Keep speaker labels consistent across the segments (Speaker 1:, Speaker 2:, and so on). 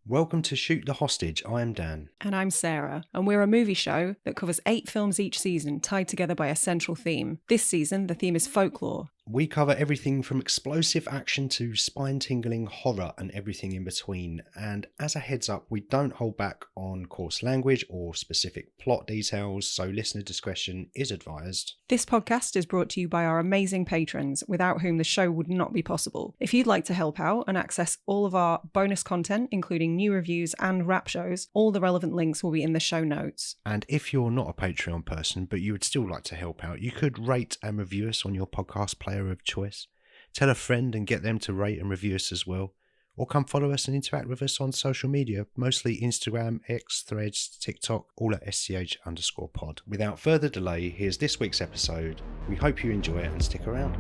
Speaker 1: Welcome to Shoot the Hostage. I am Dan.
Speaker 2: And I'm Sarah, and we're a movie show that covers 8 films each season, tied together by a central theme. This season, the theme is folklore.
Speaker 1: We cover everything from explosive action to spine-tingling horror and everything in between. And as a heads up, we don't hold back on coarse language or specific plot details, so listener discretion is advised.
Speaker 2: This podcast is brought to you by our amazing patrons, without whom the show would not be possible. If you'd like to help out and access all of our bonus content, including new reviews and rap shows, all the relevant links will be in the show notes.
Speaker 1: And if you're not a Patreon person, but you would still like to help out, you could rate and review us on your podcast player of choice. Tell a friend and get them to rate and review us as well. Or come follow us and interact with us on social media, mostly Instagram, X, Threads, TikTok, all at sch_pod. Without further delay, here's this week's episode. We hope you enjoy it and stick around.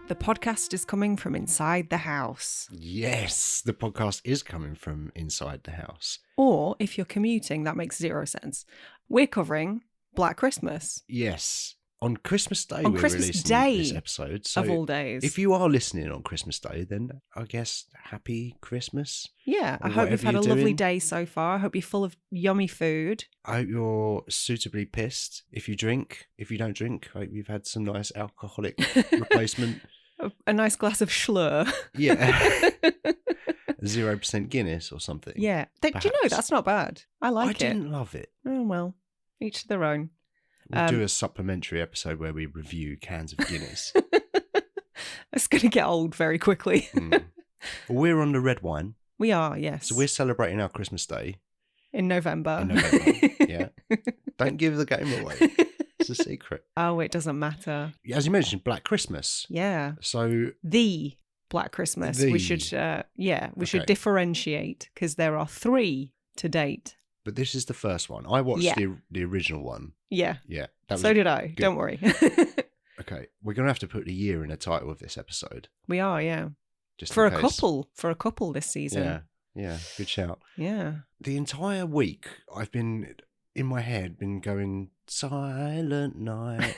Speaker 2: The podcast is coming from inside the house.
Speaker 1: Yes, the podcast is coming from inside the house.
Speaker 2: Or, if you're commuting, that makes 0 sense. We're covering Black Christmas.
Speaker 1: Yes. On Christmas Day,
Speaker 2: On
Speaker 1: we're
Speaker 2: Christmas
Speaker 1: releasing
Speaker 2: Day
Speaker 1: this episode. So
Speaker 2: of all days.
Speaker 1: if you are listening on Christmas Day, then I guess happy Christmas.
Speaker 2: Yeah, I
Speaker 1: or
Speaker 2: hope you've
Speaker 1: whatever
Speaker 2: had a
Speaker 1: you're
Speaker 2: lovely
Speaker 1: doing.
Speaker 2: day so far. I hope you're full of yummy food.
Speaker 1: I hope you're suitably pissed if you drink. If you don't drink, I hope you've had some nice alcoholic replacement.
Speaker 2: A nice glass of Schlur.
Speaker 1: Yeah. 0% Guinness or something.
Speaker 2: Yeah. Do you know,
Speaker 1: perhaps.
Speaker 2: that's not bad. I like it.
Speaker 1: I didn't love it.
Speaker 2: Oh, well, each to their own.
Speaker 1: We'll do a supplementary episode where we review cans of Guinness.
Speaker 2: It's going to get old very quickly.
Speaker 1: Well, we're on the red wine.
Speaker 2: We are, yes.
Speaker 1: So we're celebrating our Christmas Day.
Speaker 2: In November.
Speaker 1: In November, yeah. Don't give the game away. It's a secret.
Speaker 2: Oh, it doesn't matter.
Speaker 1: As you mentioned, Black Christmas.
Speaker 2: Yeah.
Speaker 1: So
Speaker 2: The Black Christmas.
Speaker 1: The-
Speaker 2: We should, we should
Speaker 1: Okay.
Speaker 2: differentiate because there are 3 to date.
Speaker 1: but this is the first one. I watched
Speaker 2: Yeah.
Speaker 1: the original one.
Speaker 2: Yeah.
Speaker 1: Yeah. That was
Speaker 2: So did I.
Speaker 1: good.
Speaker 2: Don't worry.
Speaker 1: Okay. We're going to have to put the year in the title of this episode.
Speaker 2: We are, yeah.
Speaker 1: Just
Speaker 2: For
Speaker 1: in
Speaker 2: a
Speaker 1: case.
Speaker 2: couple. For a couple this season.
Speaker 1: Yeah. Yeah. Good shout.
Speaker 2: Yeah.
Speaker 1: The entire week, I've been, in my head, been going, Silent Night,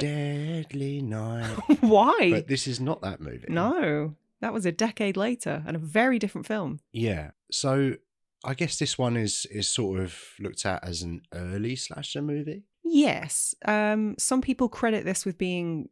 Speaker 1: Deadly Night.
Speaker 2: Why?
Speaker 1: But this is not that movie.
Speaker 2: No. That was a decade later and a very different film.
Speaker 1: Yeah. So I guess this one is sort of looked at as an early slasher movie.
Speaker 2: Yes. Some people credit this with being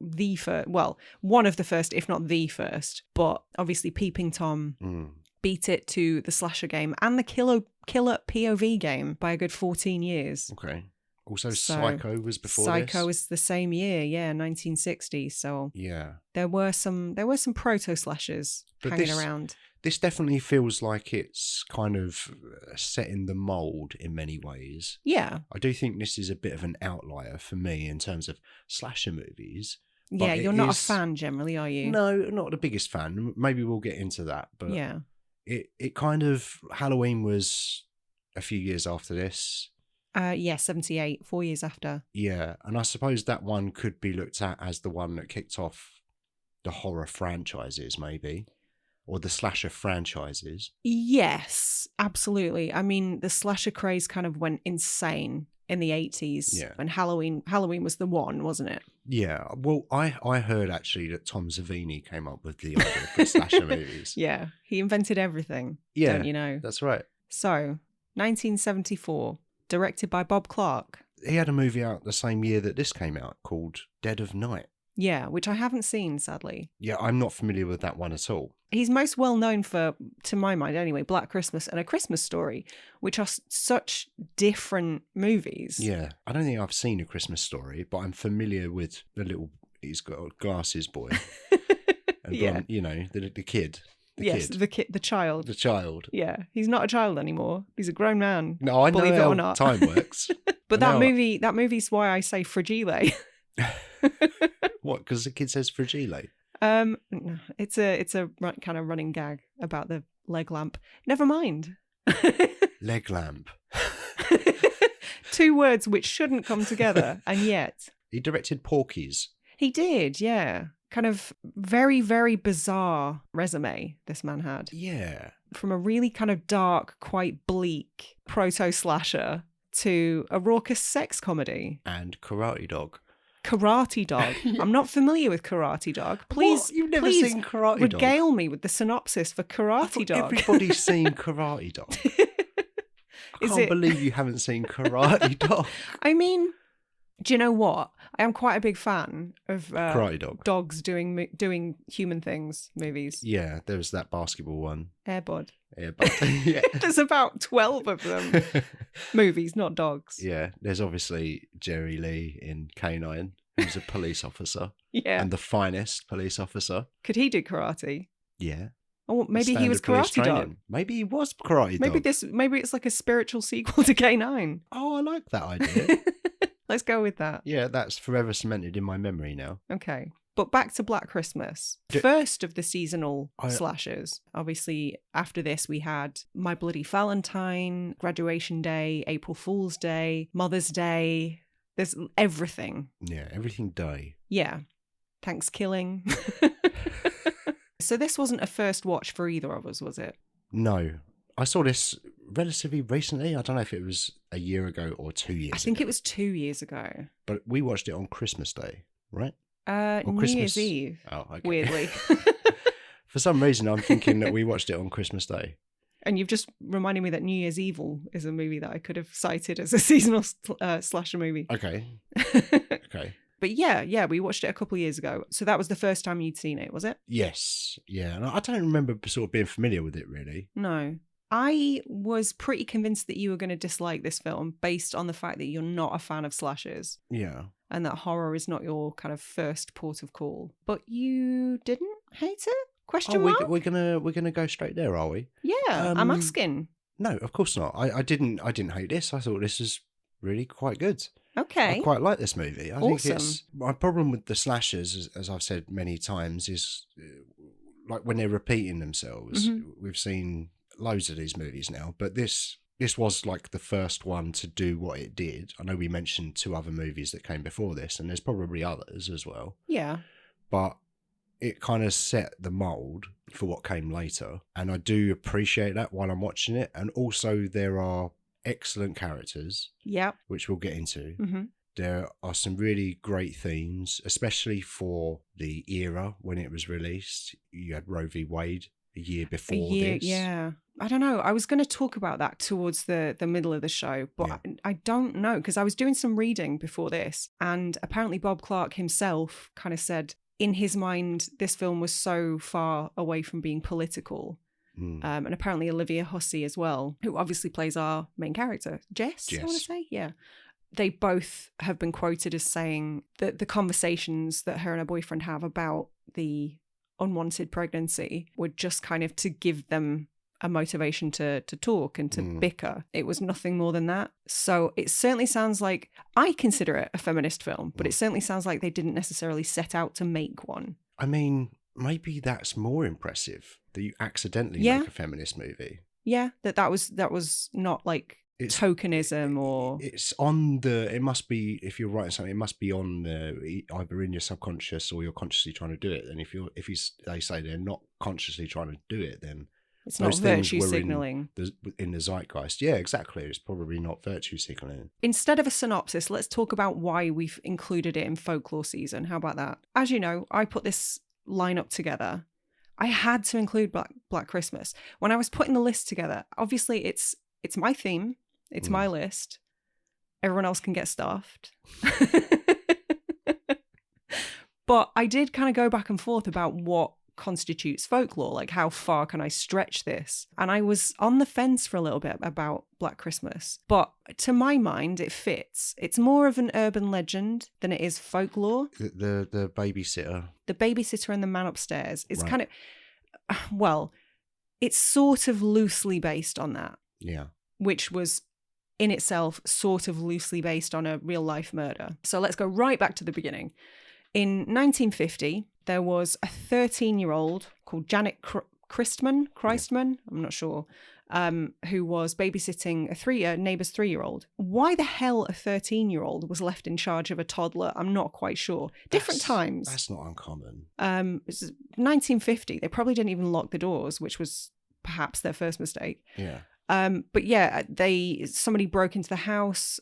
Speaker 2: the first, well, one of the first, if not the first. But obviously Peeping Tom beat it to the slasher game and the killer POV game by a good 14 years.
Speaker 1: Okay. Also,
Speaker 2: So,
Speaker 1: Psycho was before
Speaker 2: Psycho
Speaker 1: this.
Speaker 2: was the same year, yeah, 1960. So
Speaker 1: Yeah.
Speaker 2: there were some proto-slashers
Speaker 1: But
Speaker 2: hanging
Speaker 1: this-
Speaker 2: around.
Speaker 1: This definitely feels like it's kind of set in the mould in many ways.
Speaker 2: Yeah.
Speaker 1: I do think this is a bit of an outlier for me in terms of slasher movies. But
Speaker 2: Yeah,
Speaker 1: it
Speaker 2: you're not
Speaker 1: is-
Speaker 2: a fan generally, are you?
Speaker 1: No, not the biggest fan. Maybe we'll get into that. But
Speaker 2: Yeah.
Speaker 1: it kind of, Halloween was a few years after this.
Speaker 2: Yeah, 78, 4 years after.
Speaker 1: Yeah, and I suppose that one could be looked at as the one that kicked off the horror franchises, maybe, or the slasher franchises.
Speaker 2: Yes, absolutely. I mean, the slasher craze kind of went insane in the 80s.
Speaker 1: Yeah.
Speaker 2: And Halloween was the one, wasn't it?
Speaker 1: Yeah, well, I heard actually that Tom Savini came up with the idea for slasher movies.
Speaker 2: Yeah. He invented everything.
Speaker 1: Yeah,
Speaker 2: Don't you know?
Speaker 1: that's right.
Speaker 2: So, 1974, directed by Bob Clark.
Speaker 1: He had a movie out the same year that this came out called Dead of Night.
Speaker 2: Yeah, which I haven't seen, sadly.
Speaker 1: Yeah, I'm not familiar with that one at all.
Speaker 2: He's most well known for, to my mind anyway, Black Christmas and A Christmas Story, which are such different movies.
Speaker 1: Yeah, I don't think I've seen A Christmas Story, but I'm familiar with the little, he's got glasses boy. And
Speaker 2: Yeah.
Speaker 1: blonde, you know, the kid.
Speaker 2: Yes, the child.
Speaker 1: The child.
Speaker 2: Yeah, he's not a child anymore. He's a grown man.
Speaker 1: No, I know
Speaker 2: Believe it
Speaker 1: how
Speaker 2: or not.
Speaker 1: time works.
Speaker 2: But
Speaker 1: I know-
Speaker 2: that movie's why I say fragile.
Speaker 1: What? Because the kid says fragile.
Speaker 2: No, it's a kind of running gag about the leg lamp. Never mind.
Speaker 1: Leg lamp.
Speaker 2: 2 words which shouldn't come together, and yet
Speaker 1: He directed Porky's.
Speaker 2: he did. Yeah, kind of very, very bizarre resume this man had.
Speaker 1: Yeah.
Speaker 2: From a really kind of dark, quite bleak proto-slasher to a raucous sex comedy.
Speaker 1: And Karate Dog.
Speaker 2: Karate Dog. I'm not familiar with Karate Dog. Please,
Speaker 1: What? You've never
Speaker 2: please
Speaker 1: seen Karate Dog?
Speaker 2: regale me with the synopsis for Karate Dog.
Speaker 1: Everybody's seen Karate Dog. I can't believe you haven't seen Karate Dog.
Speaker 2: I mean, do you know what? I am quite a big fan of
Speaker 1: Karate Dog.
Speaker 2: Dogs doing human things movies.
Speaker 1: Yeah, there was that basketball one.
Speaker 2: Air Bud.
Speaker 1: Yeah.
Speaker 2: There's about 12 of them. Movies, not dogs.
Speaker 1: Yeah, there's obviously Jerry Lee in K9, who's a police officer.
Speaker 2: Yeah.
Speaker 1: And the finest police officer.
Speaker 2: Could he do karate?
Speaker 1: Yeah.
Speaker 2: Oh, maybe he was Karate Dog.
Speaker 1: Maybe he was Karate Dog.
Speaker 2: Maybe it's like a spiritual sequel to K9.
Speaker 1: Oh, I like that idea.
Speaker 2: Let's go with that.
Speaker 1: Yeah, that's forever cemented in my memory now.
Speaker 2: Okay. But back to Black Christmas. First of the seasonal slashers. Obviously, after this, we had My Bloody Valentine, Graduation Day, April Fool's Day, Mother's Day. There's everything.
Speaker 1: Yeah, everything day.
Speaker 2: Yeah. Thanksgiving. So this wasn't a first watch for either of us, was it?
Speaker 1: No. I saw this relatively recently. I don't know if it was a year ago or 2 years ago.
Speaker 2: I think it was 2 years ago.
Speaker 1: But we watched it on Christmas Day, right?
Speaker 2: New Year's Eve.
Speaker 1: Oh, okay.
Speaker 2: Weirdly.
Speaker 1: For some reason, I'm thinking that we watched it on Christmas Day.
Speaker 2: And you've just reminded me that New Year's Evil is a movie that I could have cited as a seasonal slasher movie.
Speaker 1: Okay. Okay.
Speaker 2: But yeah, we watched it a couple of years ago. So that was the first time you'd seen it, was it?
Speaker 1: Yes. Yeah. And I don't remember sort of being familiar with it, really.
Speaker 2: No. I was pretty convinced that you were going to dislike this film based on the fact that you're not a fan of slashers.
Speaker 1: Yeah.
Speaker 2: And that horror is not your kind of first port of call. But you didn't hate it? Question mark?
Speaker 1: We're gonna go straight there, are we?
Speaker 2: Yeah, I'm asking.
Speaker 1: No, of course not. I didn't hate this. I thought this was really quite good.
Speaker 2: Okay.
Speaker 1: I quite like this movie. I
Speaker 2: Awesome.
Speaker 1: think it's my problem with the slashers, as I've said many times, is like when they're repeating themselves.
Speaker 2: Mm-hmm.
Speaker 1: We've seen loads of these movies now, but this was like the first one to do what it did. I know we mentioned 2 other movies that came before this, and there's probably others as well.
Speaker 2: Yeah.
Speaker 1: But it kind of set the mold for what came later. And I do appreciate that while I'm watching it. And also there are excellent characters, which we'll get into.
Speaker 2: Mm-hmm.
Speaker 1: There are some really great themes, especially for the era when it was released. You had Roe v. Wade a year before this.
Speaker 2: Yeah. I don't know. I was going to talk about that towards the middle of the show, but yeah. I don't know, because I was doing some reading before this, and apparently Bob Clark himself kind of said in his mind this film was so far away from being political. And apparently Olivia Hussey as well, who obviously plays our main character, Jess. I want to say. Yeah. They both have been quoted as saying that the conversations that her and her boyfriend have about the unwanted pregnancy were just kind of to give them a motivation to talk and to bicker. It was nothing more than that. So it certainly sounds like, I consider it a feminist film, but it certainly sounds like they didn't necessarily set out to make one.
Speaker 1: I mean, maybe that's more impressive, that you accidentally make a feminist movie.
Speaker 2: Yeah, that was not like tokenism or...
Speaker 1: It's on the... It must be, if you're writing something, it must be on the, either in your subconscious or you're consciously trying to do it. And if they say they're not consciously trying to do it, then
Speaker 2: it's not virtue signaling.
Speaker 1: In the zeitgeist. Yeah, exactly. It's probably not virtue signaling. Instead
Speaker 2: of a synopsis, let's talk about why we've included it in folklore season. How about that? As you know, I put this lineup together. I had to include Black Christmas. When I was putting the list together, obviously it's my theme. It's my list. Everyone else can get stuffed. But I did kind of go back and forth about what constitutes folklore, like how far can I stretch this? And I was on the fence for a little bit about Black Christmas, but to my mind it fits. It's more of an urban legend than it is folklore.
Speaker 1: The babysitter
Speaker 2: and the man upstairs is kind of, well, it's sort of loosely based on that, which was in itself sort of loosely based on a real life murder. So let's go right back to the beginning. In 1950, there was a 13-year-old called Janet Christman, I'm not sure, who was babysitting a neighbour's 3-year-old. Why the hell a 13-year-old was left in charge of a toddler, I'm not quite sure. Different times.
Speaker 1: That's not uncommon.
Speaker 2: It's 1950. They probably didn't even lock the doors, which was perhaps their first mistake.
Speaker 1: Yeah.
Speaker 2: But yeah, somebody broke into the house,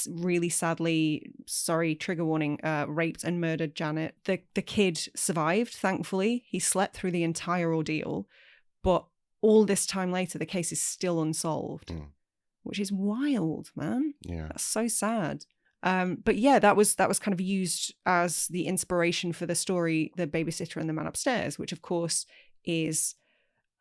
Speaker 2: really sadly, sorry, trigger warning, raped and murdered Janet. The kid survived, thankfully. He slept through the entire ordeal. But all this time later, the case is still unsolved, which is wild, man.
Speaker 1: Yeah.
Speaker 2: That's so sad. But yeah, that was kind of used as the inspiration for the story, The Babysitter and the Man Upstairs, which of course is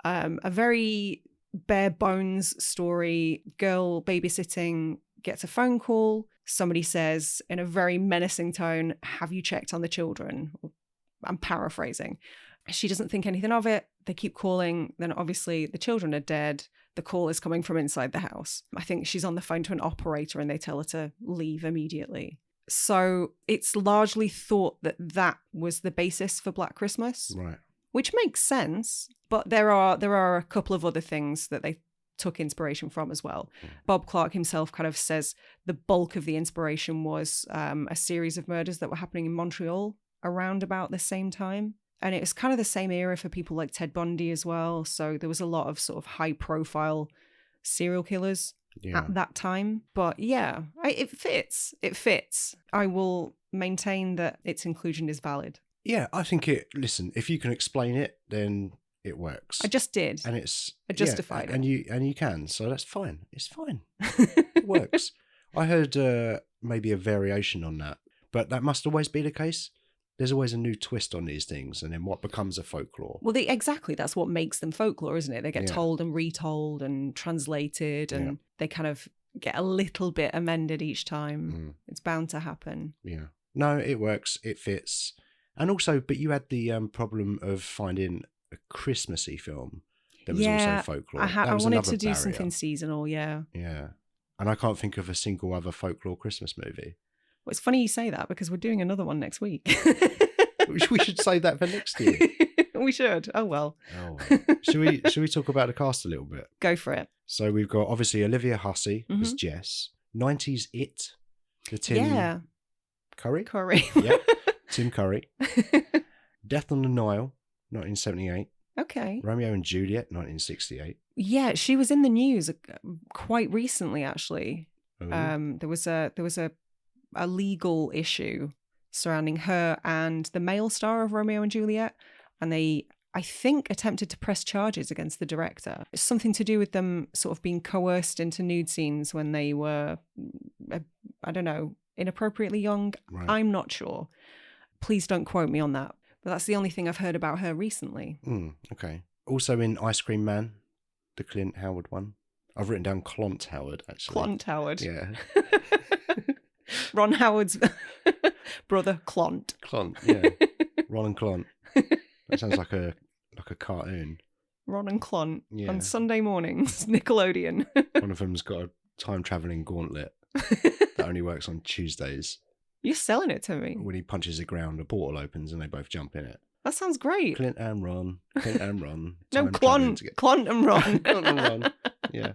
Speaker 2: a very bare bones story. Girl babysitting gets a phone call. Somebody says in a very menacing tone, "Have you checked on the children?" I'm paraphrasing. She doesn't think anything of it. They keep calling. Then obviously the children are dead. The call is coming from inside the house. I think she's on the phone to an operator and they tell her to leave immediately. So it's largely thought that that was the basis for Black Christmas.
Speaker 1: Right.
Speaker 2: Which makes sense, but there are a couple of other things that they took inspiration from as well. Bob Clark himself kind of says the bulk of the inspiration was a series of murders that were happening in Montreal around about the same time. And it was kind of the same era for people like Ted Bundy as well. So there was a lot of sort of high profile serial killers at that time. But yeah, it fits. It fits. I will maintain that its inclusion is valid.
Speaker 1: Yeah, I think listen, if you can explain it, then it works.
Speaker 2: I just did.
Speaker 1: And I
Speaker 2: justified it.
Speaker 1: And you can, so that's fine. It's fine. It works. I heard maybe a variation on that, but that must always be the case. There's always a new twist on these things, and then what becomes a folklore.
Speaker 2: Well, exactly. That's what makes them folklore, isn't it? They get told and retold and translated, and they kind of get a little bit amended each time. It's bound to happen.
Speaker 1: Yeah. No, it works. It fits. And also, but you had the problem of finding a Christmassy film that was also folklore.
Speaker 2: I wanted to do something seasonal, yeah.
Speaker 1: Yeah. And I can't think of a single other folklore Christmas movie.
Speaker 2: Well, it's funny you say that because we're doing another one next week.
Speaker 1: We should save that for next year.
Speaker 2: We should. Oh, well.
Speaker 1: Should we talk about the cast a little bit?
Speaker 2: Go for it.
Speaker 1: So we've got, obviously, Olivia Hussey as Jess. 90s It, the Tim Curry? Yeah, Tim Curry. Death on the Nile, 1978.
Speaker 2: Okay.
Speaker 1: Romeo and Juliet, 1968.
Speaker 2: Yeah, she was in the news quite recently, actually.
Speaker 1: Oh.
Speaker 2: There was a legal issue surrounding her and the male star of Romeo and Juliet, and they, I think, attempted to press charges against the director. It's something to do with them sort of being coerced into nude scenes when they were, I don't know, inappropriately young. Right. I'm not sure. Please don't quote me on that. But that's the only thing I've heard about her recently.
Speaker 1: Okay. Also in Ice Cream Man, the Clint Howard one. I've written down Clont Howard, actually.
Speaker 2: Clont Howard.
Speaker 1: Yeah.
Speaker 2: Ron Howard's brother, Clont.
Speaker 1: Clont, yeah. Ron and Clont. That sounds like a cartoon.
Speaker 2: Ron and Clont on Sunday mornings, Nickelodeon.
Speaker 1: One of them's got a time-travelling gauntlet that only works on Tuesdays.
Speaker 2: You're selling it to me.
Speaker 1: When he punches the ground, a portal opens and they both jump in it.
Speaker 2: That sounds great.
Speaker 1: Clint and Ron.
Speaker 2: No, Clont and Ron.
Speaker 1: Clont and Ron. Yeah.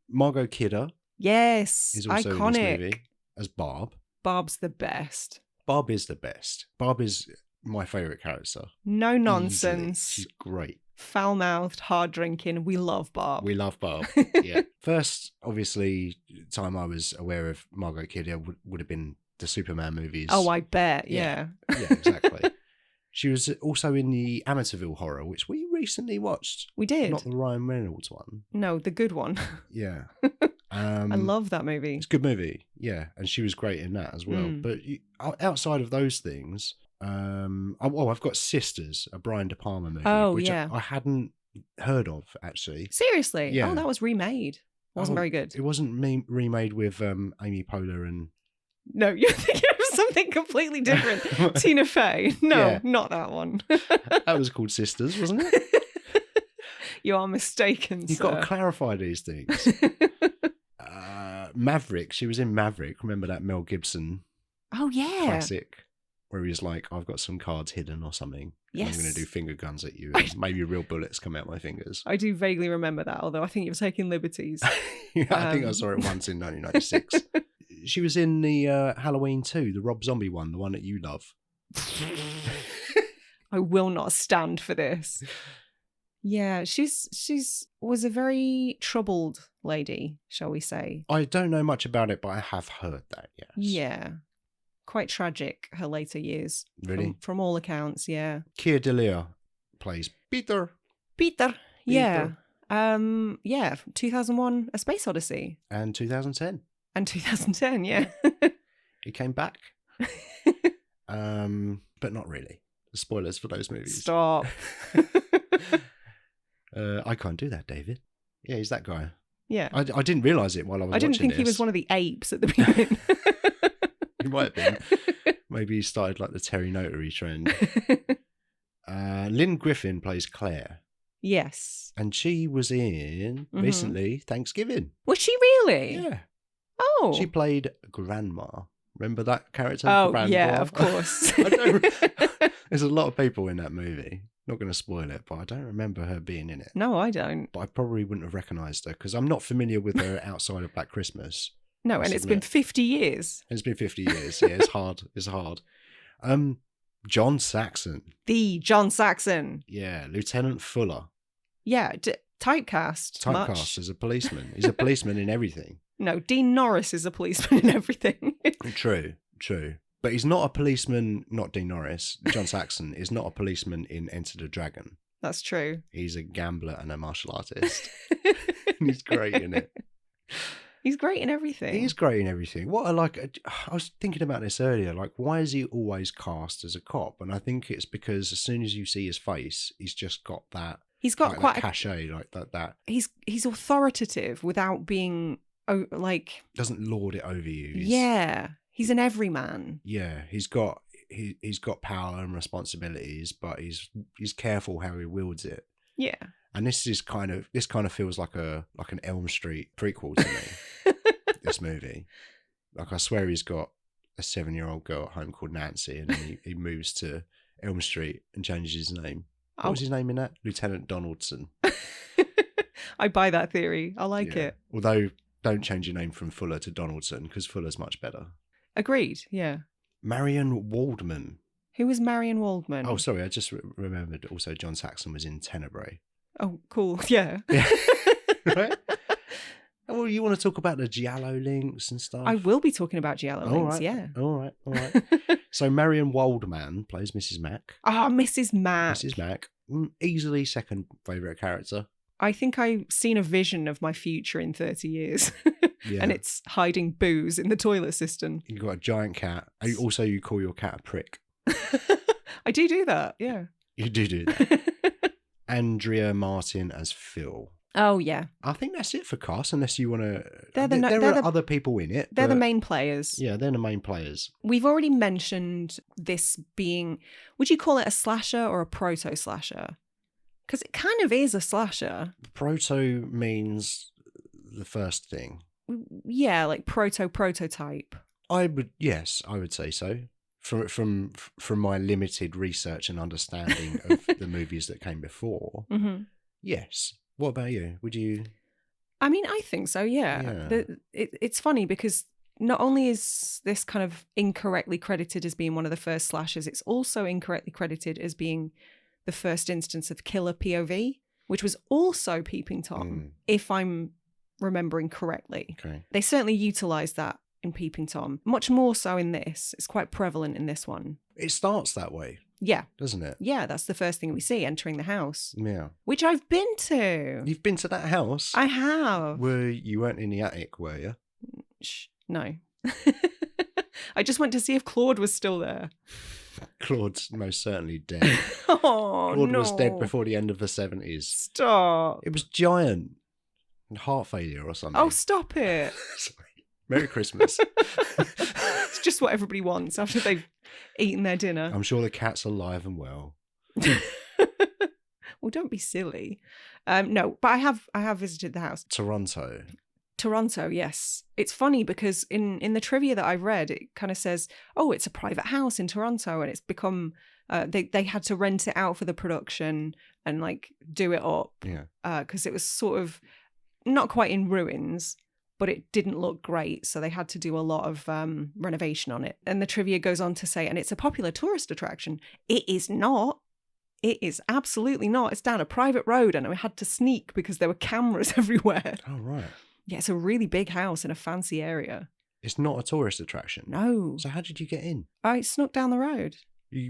Speaker 1: Margot Kidder.
Speaker 2: Yes.
Speaker 1: Is also
Speaker 2: iconic.
Speaker 1: in this movie as Barb.
Speaker 2: Barb's the best.
Speaker 1: Barb is the best. Barb is my favourite character.
Speaker 2: No nonsense.
Speaker 1: Easily. She's great.
Speaker 2: Foul-mouthed, hard drinking. We love Barb.
Speaker 1: We love Barb. Yeah. First, obviously, time I was aware of Margot Kidder would have been the Superman movies.
Speaker 2: Oh, I bet. Yeah.
Speaker 1: Yeah, exactly. She was also in the Amityville Horror, which we recently watched.
Speaker 2: We did.
Speaker 1: Not the Ryan Reynolds one.
Speaker 2: No, the good one.
Speaker 1: Yeah.
Speaker 2: I love that movie.
Speaker 1: It's a good movie. Yeah. And she was great in that as well. But outside of those things, I've got Sisters, a Brian De Palma movie, which I hadn't heard of, actually.
Speaker 2: Seriously?
Speaker 1: Yeah.
Speaker 2: Oh, that was remade. Wasn't very good.
Speaker 1: It wasn't remade with Amy Poehler and...
Speaker 2: No, you're thinking of something completely different. Tina Fey. No, not that one.
Speaker 1: That was called Sisters, wasn't it?
Speaker 2: You are mistaken,
Speaker 1: You've got to clarify these things. Maverick. She was in Maverick. Remember that Mel Gibson
Speaker 2: classic?
Speaker 1: where he's like, I've got some cards hidden or something.
Speaker 2: Yes.
Speaker 1: And I'm going to do finger guns at you. And maybe real bullets come out my fingers.
Speaker 2: I do vaguely remember that, although I think you're taking liberties.
Speaker 1: Yeah, I think I saw it once in 1996. She was in the Halloween 2, the Rob Zombie one, the one that you love.
Speaker 2: I will not stand for this. Yeah, she's was a very troubled lady, shall we say.
Speaker 1: I don't know much about it, but I have heard that, yes.
Speaker 2: Yeah. Quite tragic, her later years.
Speaker 1: Really?
Speaker 2: From all accounts, yeah.
Speaker 1: Keir Delia plays Peter.
Speaker 2: Peter. Yeah. 2001, A Space Odyssey.
Speaker 1: And 2010.
Speaker 2: And 2010, yeah.
Speaker 1: He came back. But not really. Spoilers for those movies.
Speaker 2: Stop.
Speaker 1: I can't do that, David. Yeah, he's that guy.
Speaker 2: Yeah.
Speaker 1: I didn't realise it while I was watching
Speaker 2: I didn't think he was one of the apes at the beginning.
Speaker 1: He might have been. Maybe he started like the Terry Notary trend. Lynn Griffin plays Claire.
Speaker 2: Yes.
Speaker 1: And she was in, recently, Thanksgiving.
Speaker 2: Was she really?
Speaker 1: Yeah.
Speaker 2: Oh.
Speaker 1: She played Grandma. Remember that character?
Speaker 2: Oh,
Speaker 1: Grandma?
Speaker 2: yeah, of course.
Speaker 1: There's a lot of people in that movie. Not going to spoil it, but I don't remember her being in it.
Speaker 2: No, I don't.
Speaker 1: But I probably wouldn't have recognised her because I'm not familiar with her outside of Black Christmas.
Speaker 2: No, and it's been 50 years.
Speaker 1: It's been 50 years. Yeah, it's hard. It's hard. John Saxon.
Speaker 2: The John Saxon.
Speaker 1: Yeah, Lieutenant Fuller.
Speaker 2: Yeah, typecast.
Speaker 1: Typecast as a policeman. He's a policeman in everything.
Speaker 2: No, Dean Norris is a policeman in everything.
Speaker 1: True. But he's not a policeman, not Dean Norris. John Saxon is not a policeman in Enter the Dragon.
Speaker 2: That's true.
Speaker 1: He's a gambler and a martial artist. He's great in it.
Speaker 2: He's great in everything.
Speaker 1: He's great in everything. What I was thinking about this earlier, like, why is he always cast as a cop? And I think it's because as soon as you see his face, he's just got that.
Speaker 2: He's got
Speaker 1: like,
Speaker 2: quite
Speaker 1: that cachet, like that.
Speaker 2: He's authoritative without being like.
Speaker 1: Doesn't lord it over you.
Speaker 2: Yeah, he's an everyman.
Speaker 1: Yeah, he's got power and responsibilities, but he's careful how he wields it.
Speaker 2: Yeah.
Speaker 1: And this kind of feels like an Elm Street prequel to me. This movie, like, I swear he's got a 7-year-old girl at home called Nancy, and then he moves to Elm Street and changes his name. What was his name in that? Lieutenant Donaldson.
Speaker 2: I buy that theory. I like it.
Speaker 1: Although, don't change your name from Fuller to Donaldson because Fuller's much better.
Speaker 2: Agreed. Yeah. Marion
Speaker 1: Waldman.
Speaker 2: Who was Marion Waldman?
Speaker 1: Oh, sorry, I just remembered. Also, John Saxon was in Tenebrae.
Speaker 2: Oh, cool. Yeah.
Speaker 1: Right? Well, you want to talk about the Giallo links and stuff?
Speaker 2: I will be talking about Giallo links, yeah.
Speaker 1: All right. So Marion Waldman plays Mrs. Mack.
Speaker 2: Ah, Mrs. Mack.
Speaker 1: Mrs. Mack. Easily second favourite character.
Speaker 2: I think I've seen a vision of my future in 30 years.
Speaker 1: Yeah.
Speaker 2: And it's hiding booze in the toilet cistern.
Speaker 1: You've got a giant cat. Also, you call your cat a prick.
Speaker 2: I do that, yeah.
Speaker 1: You do that. Andrea Martin as Phil.
Speaker 2: Oh, yeah.
Speaker 1: I think that's it for cast, unless you want to...
Speaker 2: There
Speaker 1: are other people in it.
Speaker 2: They're the main players.
Speaker 1: Yeah, they're the main players.
Speaker 2: We've already mentioned this being... Would you call it a slasher or a proto-slasher? Because it kind of is a slasher.
Speaker 1: Proto means the first thing.
Speaker 2: Yeah, like prototype.
Speaker 1: I would say so. From my limited research and understanding of the movies that came before. Mm-hmm. Yes. What about you? Would you?
Speaker 2: I mean, I think so, yeah. It's funny because not only is this kind of incorrectly credited as being one of the first slashers, it's also incorrectly credited as being the first instance of killer POV, which was also Peeping Tom, if I'm remembering correctly.
Speaker 1: Okay.
Speaker 2: They certainly utilised that in Peeping Tom, much more so in this. It's quite prevalent in this one.
Speaker 1: It starts that way.
Speaker 2: Yeah.
Speaker 1: Doesn't it?
Speaker 2: Yeah, that's the first thing we see, entering the house.
Speaker 1: Yeah.
Speaker 2: Which I've been to.
Speaker 1: You've been to that house?
Speaker 2: I have.
Speaker 1: You weren't in the attic, were you?
Speaker 2: No. I just went to see if Claude was still there.
Speaker 1: Claude's most certainly dead.
Speaker 2: Oh,
Speaker 1: Claude
Speaker 2: no.
Speaker 1: was dead before the end of the 70s.
Speaker 2: Stop.
Speaker 1: It was giant. Heart failure or something.
Speaker 2: Oh, stop it.
Speaker 1: Sorry. Merry Christmas.
Speaker 2: It's just what everybody wants after they've eaten their dinner.
Speaker 1: I'm sure the cat's alive and well.
Speaker 2: Well, don't be silly. No, but I have visited the house.
Speaker 1: Toronto.
Speaker 2: Toronto, yes. It's funny because in the trivia that I read, it kind of says, oh, it's a private house in Toronto, and it's become, they had to rent it out for the production and like do it up.
Speaker 1: Yeah.
Speaker 2: Because it was sort of not quite in ruins, but it didn't look great. So they had to do a lot of renovation on it. And the trivia goes on to say, and it's a popular tourist attraction. It is not. It is absolutely not. It's down a private road, and we had to sneak because there were cameras everywhere.
Speaker 1: Oh, right.
Speaker 2: Yeah, it's a really big house in a fancy area.
Speaker 1: It's not a tourist attraction?
Speaker 2: No.
Speaker 1: So how did you get in?
Speaker 2: I snuck down the road.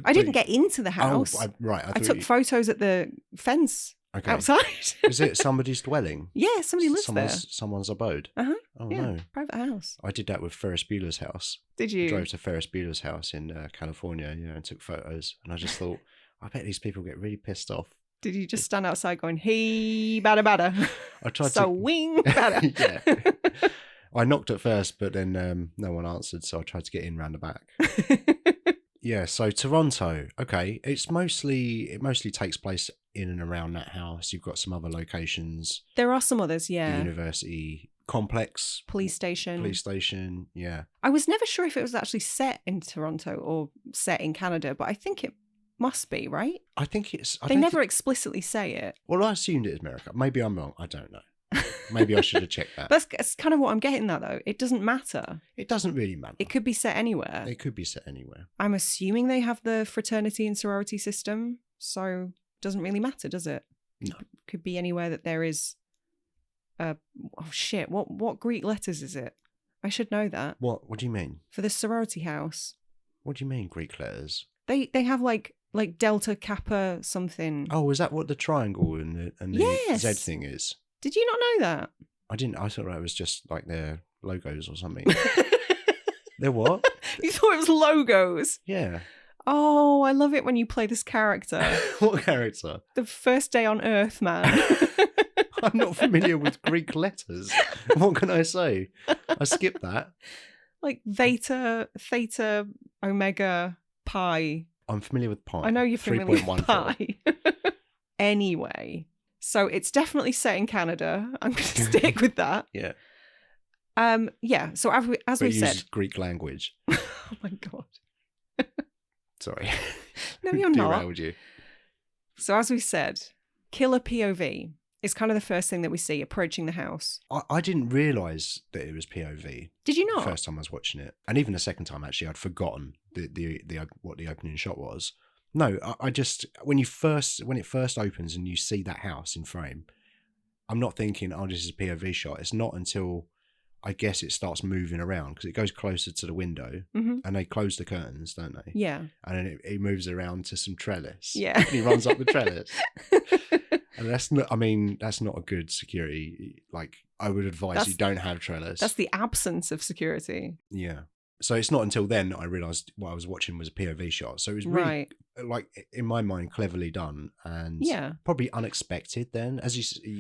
Speaker 2: I didn't get into the house.
Speaker 1: Oh, right.
Speaker 2: I took photos at the fence outside.
Speaker 1: Is it somebody's dwelling?
Speaker 2: Yeah, somebody lives there.
Speaker 1: Someone's abode?
Speaker 2: Uh-huh.
Speaker 1: Oh,
Speaker 2: yeah,
Speaker 1: no.
Speaker 2: Private house.
Speaker 1: I did that with Ferris Bueller's house.
Speaker 2: Did you?
Speaker 1: I drove to Ferris Bueller's house in California, and took photos. And I just thought, I bet these people get really pissed off.
Speaker 2: Did you just stand outside going, hey, bada bada?
Speaker 1: I tried
Speaker 2: so wing, bada.
Speaker 1: Yeah. I knocked at first, but then no one answered, so I tried to get in round the back. Yeah, so Toronto, okay. It mostly takes place in and around that house. You've got some other locations.
Speaker 2: There are some others, yeah.
Speaker 1: The university complex.
Speaker 2: Police station,
Speaker 1: yeah.
Speaker 2: I was never sure if it was actually set in Toronto or set in Canada, but I think it must be, right?
Speaker 1: I think it's...
Speaker 2: They never explicitly say it.
Speaker 1: Well, I assumed it was America. Maybe I'm wrong. I don't know. Maybe I should have checked that.
Speaker 2: That's kind of what I'm getting at, though. It doesn't matter.
Speaker 1: It doesn't really matter.
Speaker 2: It could be set anywhere.
Speaker 1: It could be set anywhere.
Speaker 2: I'm assuming they have the fraternity and sorority system, so it doesn't really matter, does it?
Speaker 1: No.
Speaker 2: It could be anywhere that there is... oh, shit. What Greek letters is it? I should know that.
Speaker 1: What do you mean?
Speaker 2: For the sorority house.
Speaker 1: What do you mean, Greek letters?
Speaker 2: They have like Delta, Kappa, something.
Speaker 1: Oh, is that what the triangle and the
Speaker 2: Yes.
Speaker 1: Z thing is?
Speaker 2: Did you not know that?
Speaker 1: I didn't. I thought it was just like their logos or something. They're what?
Speaker 2: You thought it was logos?
Speaker 1: Yeah.
Speaker 2: Oh, I love it when you play this character.
Speaker 1: What character?
Speaker 2: The first day on Earth, man.
Speaker 1: I'm not familiar with Greek letters. What can I say? I skipped that.
Speaker 2: Like Theta, Omega, Pi.
Speaker 1: I'm familiar with pi.
Speaker 2: I know you're familiar with pi. Anyway, so it's definitely set in Canada. I'm going to stick with that.
Speaker 1: Yeah.
Speaker 2: Yeah. So as we said,
Speaker 1: Greek language.
Speaker 2: Oh my god.
Speaker 1: Sorry.
Speaker 2: No, you're not.
Speaker 1: Derailed you.
Speaker 2: So as we said, killer POV is kind of the first thing that we see approaching the house.
Speaker 1: I didn't realise that it was POV.
Speaker 2: Did you not?
Speaker 1: The first time I was watching it, and even the second time actually, I'd forgotten the what the opening shot was. No, I just when it first opens and you see that house in frame, I'm not thinking, oh, this is a POV shot. It's not until I guess it starts moving around because it goes closer to the window, and they close the curtains, don't they?
Speaker 2: Yeah.
Speaker 1: And then it moves around to some trellis.
Speaker 2: Yeah.
Speaker 1: And he runs up the trellis. And that's not a good security. Like, I would advise you don't have trellis.
Speaker 2: That's the absence of security.
Speaker 1: Yeah. So it's not until then that I realised what I was watching was a POV shot. So it was really, like, in my mind, cleverly done and probably unexpected then. As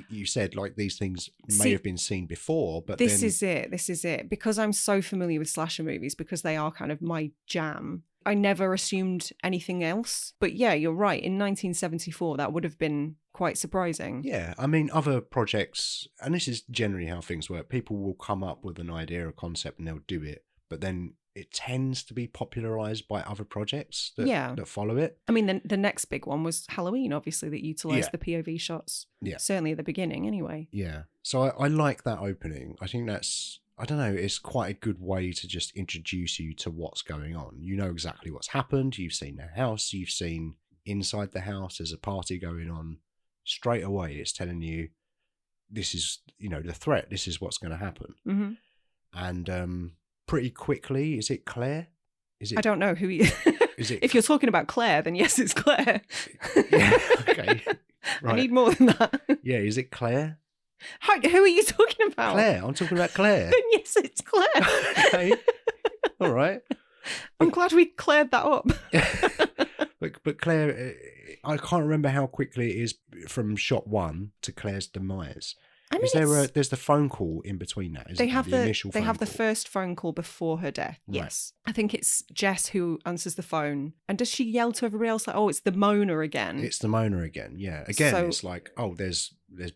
Speaker 1: you said, like, these things may have been seen before, but
Speaker 2: This is it. Because I'm so familiar with slasher movies, because they are kind of my jam, I never assumed anything else. But yeah, you're right. In 1974, that would have been quite surprising.
Speaker 1: Yeah. I mean, other projects, and this is generally how things work, people will come up with an idea or concept and they'll do it. But then it tends to be popularised by other projects that follow it. I
Speaker 2: mean, the next big one was Halloween, obviously, that utilised the POV shots.
Speaker 1: Yeah.
Speaker 2: Certainly at the beginning, anyway.
Speaker 1: Yeah. So I like that opening. I think that's, I don't know, it's quite a good way to just introduce you to what's going on. You know exactly what's happened. You've seen the house. You've seen inside the house. There's a party going on. Straight away, it's telling you this is, the threat. This is what's going to happen.
Speaker 2: Mm-hmm.
Speaker 1: And pretty quickly, is it Claire?
Speaker 2: I don't know who he is. If you're talking about Claire, then yes, it's Claire.
Speaker 1: Yeah, okay. Right.
Speaker 2: I need more than that.
Speaker 1: Yeah, is it Claire?
Speaker 2: Who are you talking about?
Speaker 1: Claire. I'm talking about Claire.
Speaker 2: Yes, it's Claire.
Speaker 1: Okay. All right.
Speaker 2: I'm glad we cleared that up.
Speaker 1: But Claire, I can't remember how quickly it is from shot one to Claire's demise.
Speaker 2: I I mean,
Speaker 1: Is there there's the phone call in between that?
Speaker 2: They have
Speaker 1: the initial
Speaker 2: they
Speaker 1: phone
Speaker 2: have the
Speaker 1: call?
Speaker 2: first phone call before her death.
Speaker 1: Right.
Speaker 2: Yes, I think it's Jess who answers the phone, and does she yell to everybody else like, "Oh, it's the Mona again"?
Speaker 1: It's the Mona again. Yeah. Again,
Speaker 2: So-
Speaker 1: it's like, oh, there's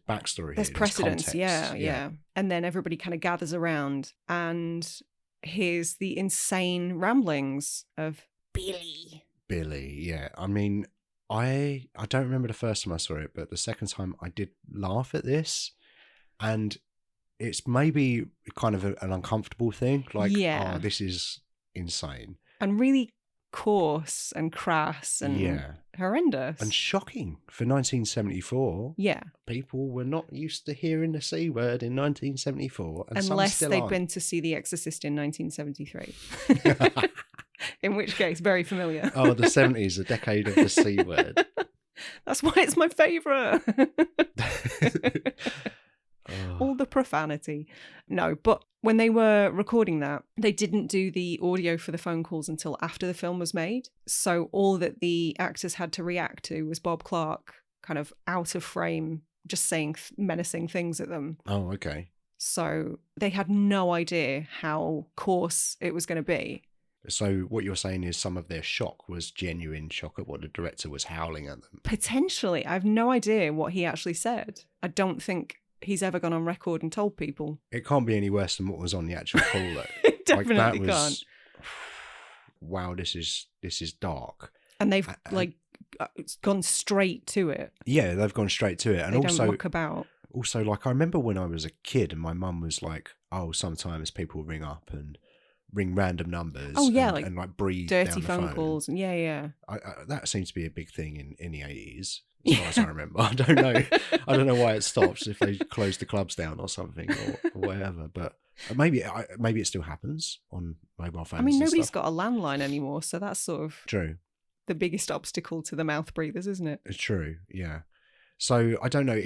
Speaker 1: backstory
Speaker 2: There's
Speaker 1: here.
Speaker 2: precedence,
Speaker 1: Context.
Speaker 2: yeah. And then everybody kind of gathers around, and here's the insane ramblings of Billy.
Speaker 1: Yeah. I mean, I don't remember the first time I saw it, but the second time I did laugh at this, and it's maybe kind of an uncomfortable thing. Like,
Speaker 2: Yeah.
Speaker 1: oh, this is insane.
Speaker 2: And really coarse and crass and horrendous.
Speaker 1: And shocking for 1974.
Speaker 2: Yeah.
Speaker 1: People were not used to hearing the C word in 1974. And
Speaker 2: unless
Speaker 1: some
Speaker 2: they'd
Speaker 1: still
Speaker 2: been to see The Exorcist in 1973. In which case, very familiar.
Speaker 1: Oh, the 70s, the decade of the C word.
Speaker 2: That's why it's my favourite. All the profanity. No, but when they were recording that, they didn't do the audio for the phone calls until after the film was made. So all that the actors had to react to was Bob Clark kind of out of frame, just saying menacing things at them.
Speaker 1: Oh, okay.
Speaker 2: So they had no idea how coarse it was going to be.
Speaker 1: So what you're saying is some of their shock was genuine shock at what the director was howling at them.
Speaker 2: Potentially. I have no idea what he actually said. I don't think he's ever gone on record and told people.
Speaker 1: It can't be any worse than what was on the actual call, though.
Speaker 2: It definitely can't.
Speaker 1: Wow, this is dark.
Speaker 2: And they've gone straight to it.
Speaker 1: Yeah, they've gone straight to it. And
Speaker 2: they
Speaker 1: also
Speaker 2: don't muck about.
Speaker 1: Also, like, I remember when I was a kid and my mum was like, oh, sometimes people ring up and ring random numbers.
Speaker 2: Oh, yeah,
Speaker 1: and like breathe
Speaker 2: dirty
Speaker 1: down the
Speaker 2: phone calls. Yeah.
Speaker 1: That seems to be a big thing in the 80s, as far as I remember. I don't know. I don't know why it stops, if they close the clubs down or something or whatever. But maybe it still happens on mobile phones.
Speaker 2: I mean, nobody's
Speaker 1: stuff.
Speaker 2: got a landline anymore, so that's sort of
Speaker 1: True.
Speaker 2: The biggest obstacle to the mouth breathers, isn't it?
Speaker 1: It's true, yeah. So I don't know.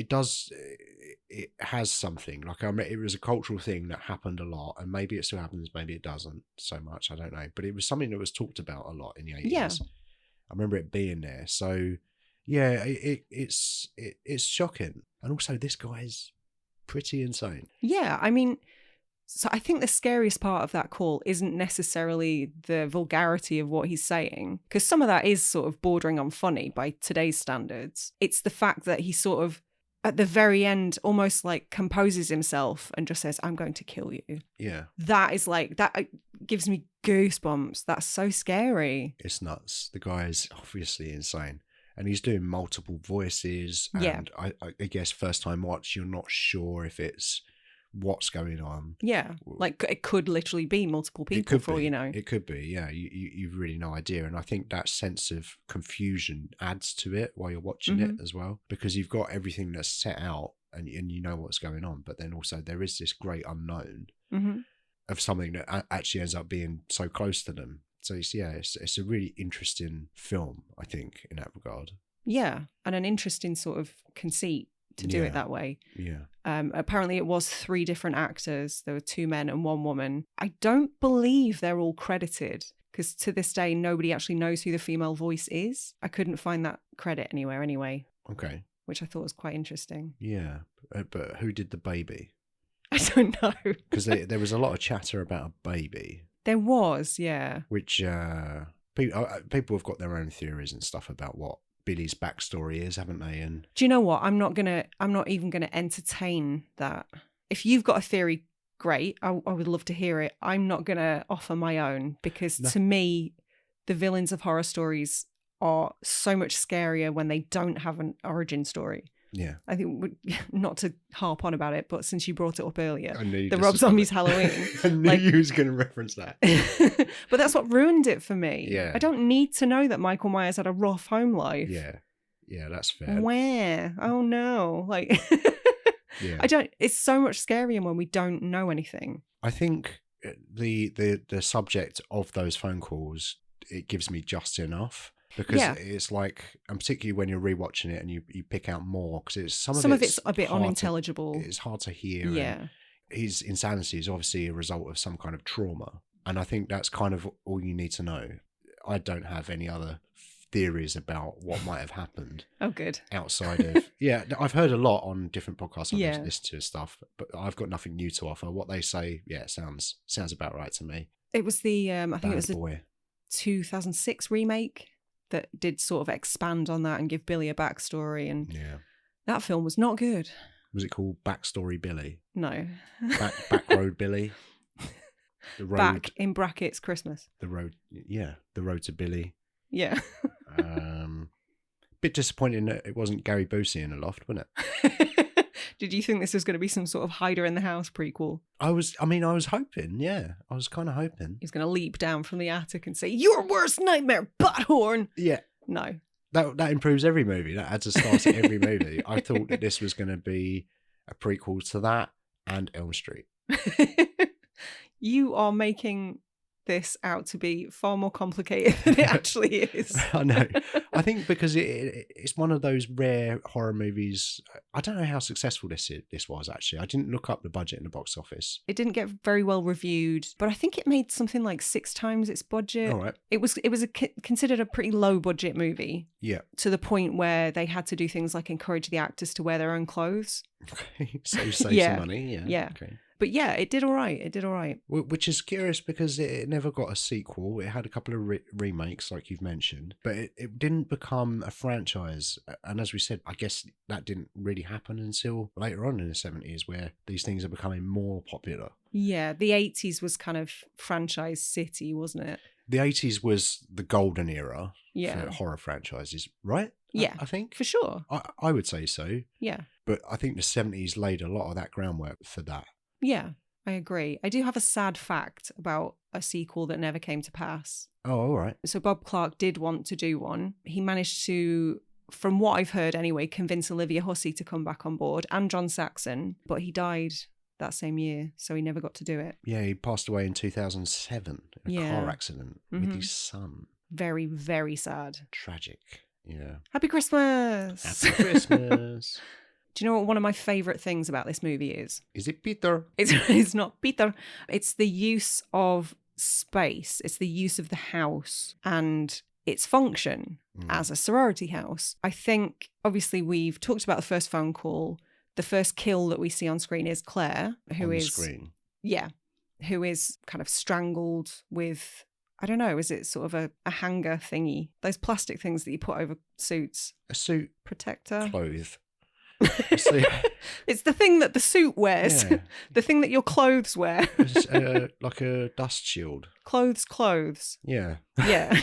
Speaker 1: It has something. Like, it was a cultural thing that happened a lot, and maybe it still happens, maybe it doesn't so much. I don't know. But it was something that was talked about a lot in the 80s.
Speaker 2: Yeah.
Speaker 1: I remember it being there. So yeah, it's shocking. And also, this guy's pretty insane.
Speaker 2: Yeah, I mean, so I think the scariest part of that call isn't necessarily the vulgarity of what he's saying, because some of that is sort of bordering on funny by today's standards. It's the fact that he sort of, at the very end, almost like composes himself and just says, I'm going to kill you.
Speaker 1: Yeah.
Speaker 2: That is like, that gives me goosebumps. That's so scary.
Speaker 1: It's nuts. The guy is obviously insane. And he's doing multiple voices. And
Speaker 2: yeah.
Speaker 1: I guess first time watch, you're not sure if it's what's going on.
Speaker 2: Yeah. Like, it could literally be multiple people for all you know.
Speaker 1: It could be, yeah. You've really no idea. And I think that sense of confusion adds to it while you're watching it as well, because you've got everything that's set out and you know what's going on. But then also there is this great unknown of something that actually ends up being so close to them. So it's a really interesting film, I think, in that regard.
Speaker 2: Yeah. And an interesting sort of conceit to do it that way.
Speaker 1: Yeah.
Speaker 2: Apparently it was 3 different actors. There were 2 men and 1 woman. I don't believe they're all credited, because to this day, nobody actually knows who the female voice is. I couldn't find that credit anywhere anyway.
Speaker 1: Okay.
Speaker 2: Which I thought was quite interesting.
Speaker 1: Yeah. But who did the baby?
Speaker 2: I don't know.
Speaker 1: Because there was a lot of chatter about a baby.
Speaker 2: There was, yeah.
Speaker 1: Which people have got their own theories and stuff about what Billy's backstory is, haven't they? And
Speaker 2: do you know what? I'm not even gonna entertain that. If you've got a theory, great. I would love to hear it. I'm not gonna offer my own, because to me, the villains of horror stories are so much scarier when they don't have an origin story.
Speaker 1: Yeah.
Speaker 2: I think, not to harp on about it, but since you brought it up earlier,
Speaker 1: the
Speaker 2: Rob Zombie's Halloween.
Speaker 1: I knew you was going to reference that.
Speaker 2: But that's what ruined it for me.
Speaker 1: Yeah.
Speaker 2: I don't need to know that Michael Myers had a rough home life.
Speaker 1: Yeah. Yeah, that's fair.
Speaker 2: Where? Oh no. Like,
Speaker 1: yeah.
Speaker 2: It's so much scarier when we don't know anything.
Speaker 1: I think the subject of those phone calls, it gives me just enough. Because it's like, and particularly when you're rewatching it and you pick out more, because some of it's
Speaker 2: a bit unintelligible.
Speaker 1: It's hard to hear.
Speaker 2: Yeah.
Speaker 1: His insanity is obviously a result of some kind of trauma. And I think that's kind of all you need to know. I don't have any other theories about what might have happened.
Speaker 2: Oh, good.
Speaker 1: Outside of I've heard a lot on different podcasts I've listened to stuff, but I've got nothing new to offer. What they say, it sounds about right to me.
Speaker 2: It was the I think it was the
Speaker 1: Boy
Speaker 2: 2006 remake that did sort of expand on that and give Billy a backstory, and that film was not good.
Speaker 1: Was it called Backstory Billy?
Speaker 2: No.
Speaker 1: Back Road Billy. The road,
Speaker 2: back in brackets Christmas.
Speaker 1: The road, the road to Billy.
Speaker 2: Yeah.
Speaker 1: Bit disappointing that it wasn't Gary Busey in the loft, wasn't it?
Speaker 2: Did you think this was going to be some sort of Hider in the House prequel?
Speaker 1: I was hoping, I was kind of hoping.
Speaker 2: He's going to leap down from the attic and say, "Your worst nightmare, butthorn!"
Speaker 1: Yeah.
Speaker 2: No.
Speaker 1: That improves every movie. That adds a star to every movie. I thought that this was going to be a prequel to that and Elm Street.
Speaker 2: You are making this out to be far more complicated than it actually is.
Speaker 1: I know. I think because it's one of those rare horror movies. I don't know how successful this was, actually. I didn't look up the budget in the box office.
Speaker 2: It didn't get very well reviewed, but I think it made something like 6 times its budget.
Speaker 1: All right.
Speaker 2: It was considered a pretty low budget movie.
Speaker 1: Yeah.
Speaker 2: To the point where they had to do things like encourage the actors to wear their own clothes.
Speaker 1: Okay. So save some money. Yeah.
Speaker 2: Yeah.
Speaker 1: Okay.
Speaker 2: But yeah, it did all right.
Speaker 1: Which is curious because it never got a sequel. It had a couple of remakes, like you've mentioned, but it didn't become a franchise. And as we said, I guess that didn't really happen until later on in the 70s, where these things are becoming more popular.
Speaker 2: Yeah, the 80s was kind of franchise city, wasn't it?
Speaker 1: The 80s was the golden era
Speaker 2: for
Speaker 1: horror franchises, right?
Speaker 2: Yeah,
Speaker 1: I think.
Speaker 2: For sure.
Speaker 1: I would say so.
Speaker 2: Yeah.
Speaker 1: But I think the 70s laid a lot of that groundwork for that.
Speaker 2: Yeah, I agree. I do have a sad fact about a sequel that never came to pass.
Speaker 1: Oh, all right.
Speaker 2: So Bob Clark did want to do one. He managed to, from what I've heard anyway, convince Olivia Hussey to come back on board and John Saxon, but he died that same year, so he never got to do it.
Speaker 1: Yeah, he passed away in 2007 in a car accident with his son.
Speaker 2: Very, very sad.
Speaker 1: Tragic, yeah.
Speaker 2: Happy Christmas!
Speaker 1: Happy Christmas!
Speaker 2: Do you know what one of my favourite things about this movie is?
Speaker 1: Is it Peter?
Speaker 2: It's not Peter. It's the use of space. It's the use of the house and its function as a sorority house. I think, obviously, we've talked about the first phone call. The first kill that we see on screen is Claire, who is kind of strangled with, I don't know, is it sort of a hanger thingy? Those plastic things that you put over suits.
Speaker 1: A suit
Speaker 2: protector.
Speaker 1: Clothes.
Speaker 2: It's the thing that the suit wears. Yeah. The thing that your clothes wear.
Speaker 1: It's like a dust shield.
Speaker 2: Clothes.
Speaker 1: Yeah.
Speaker 2: Yeah.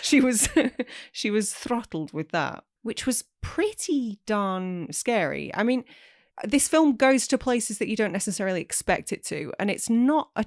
Speaker 2: She was throttled with that, which was pretty darn scary. I mean, this film goes to places that you don't necessarily expect it to, and it's not a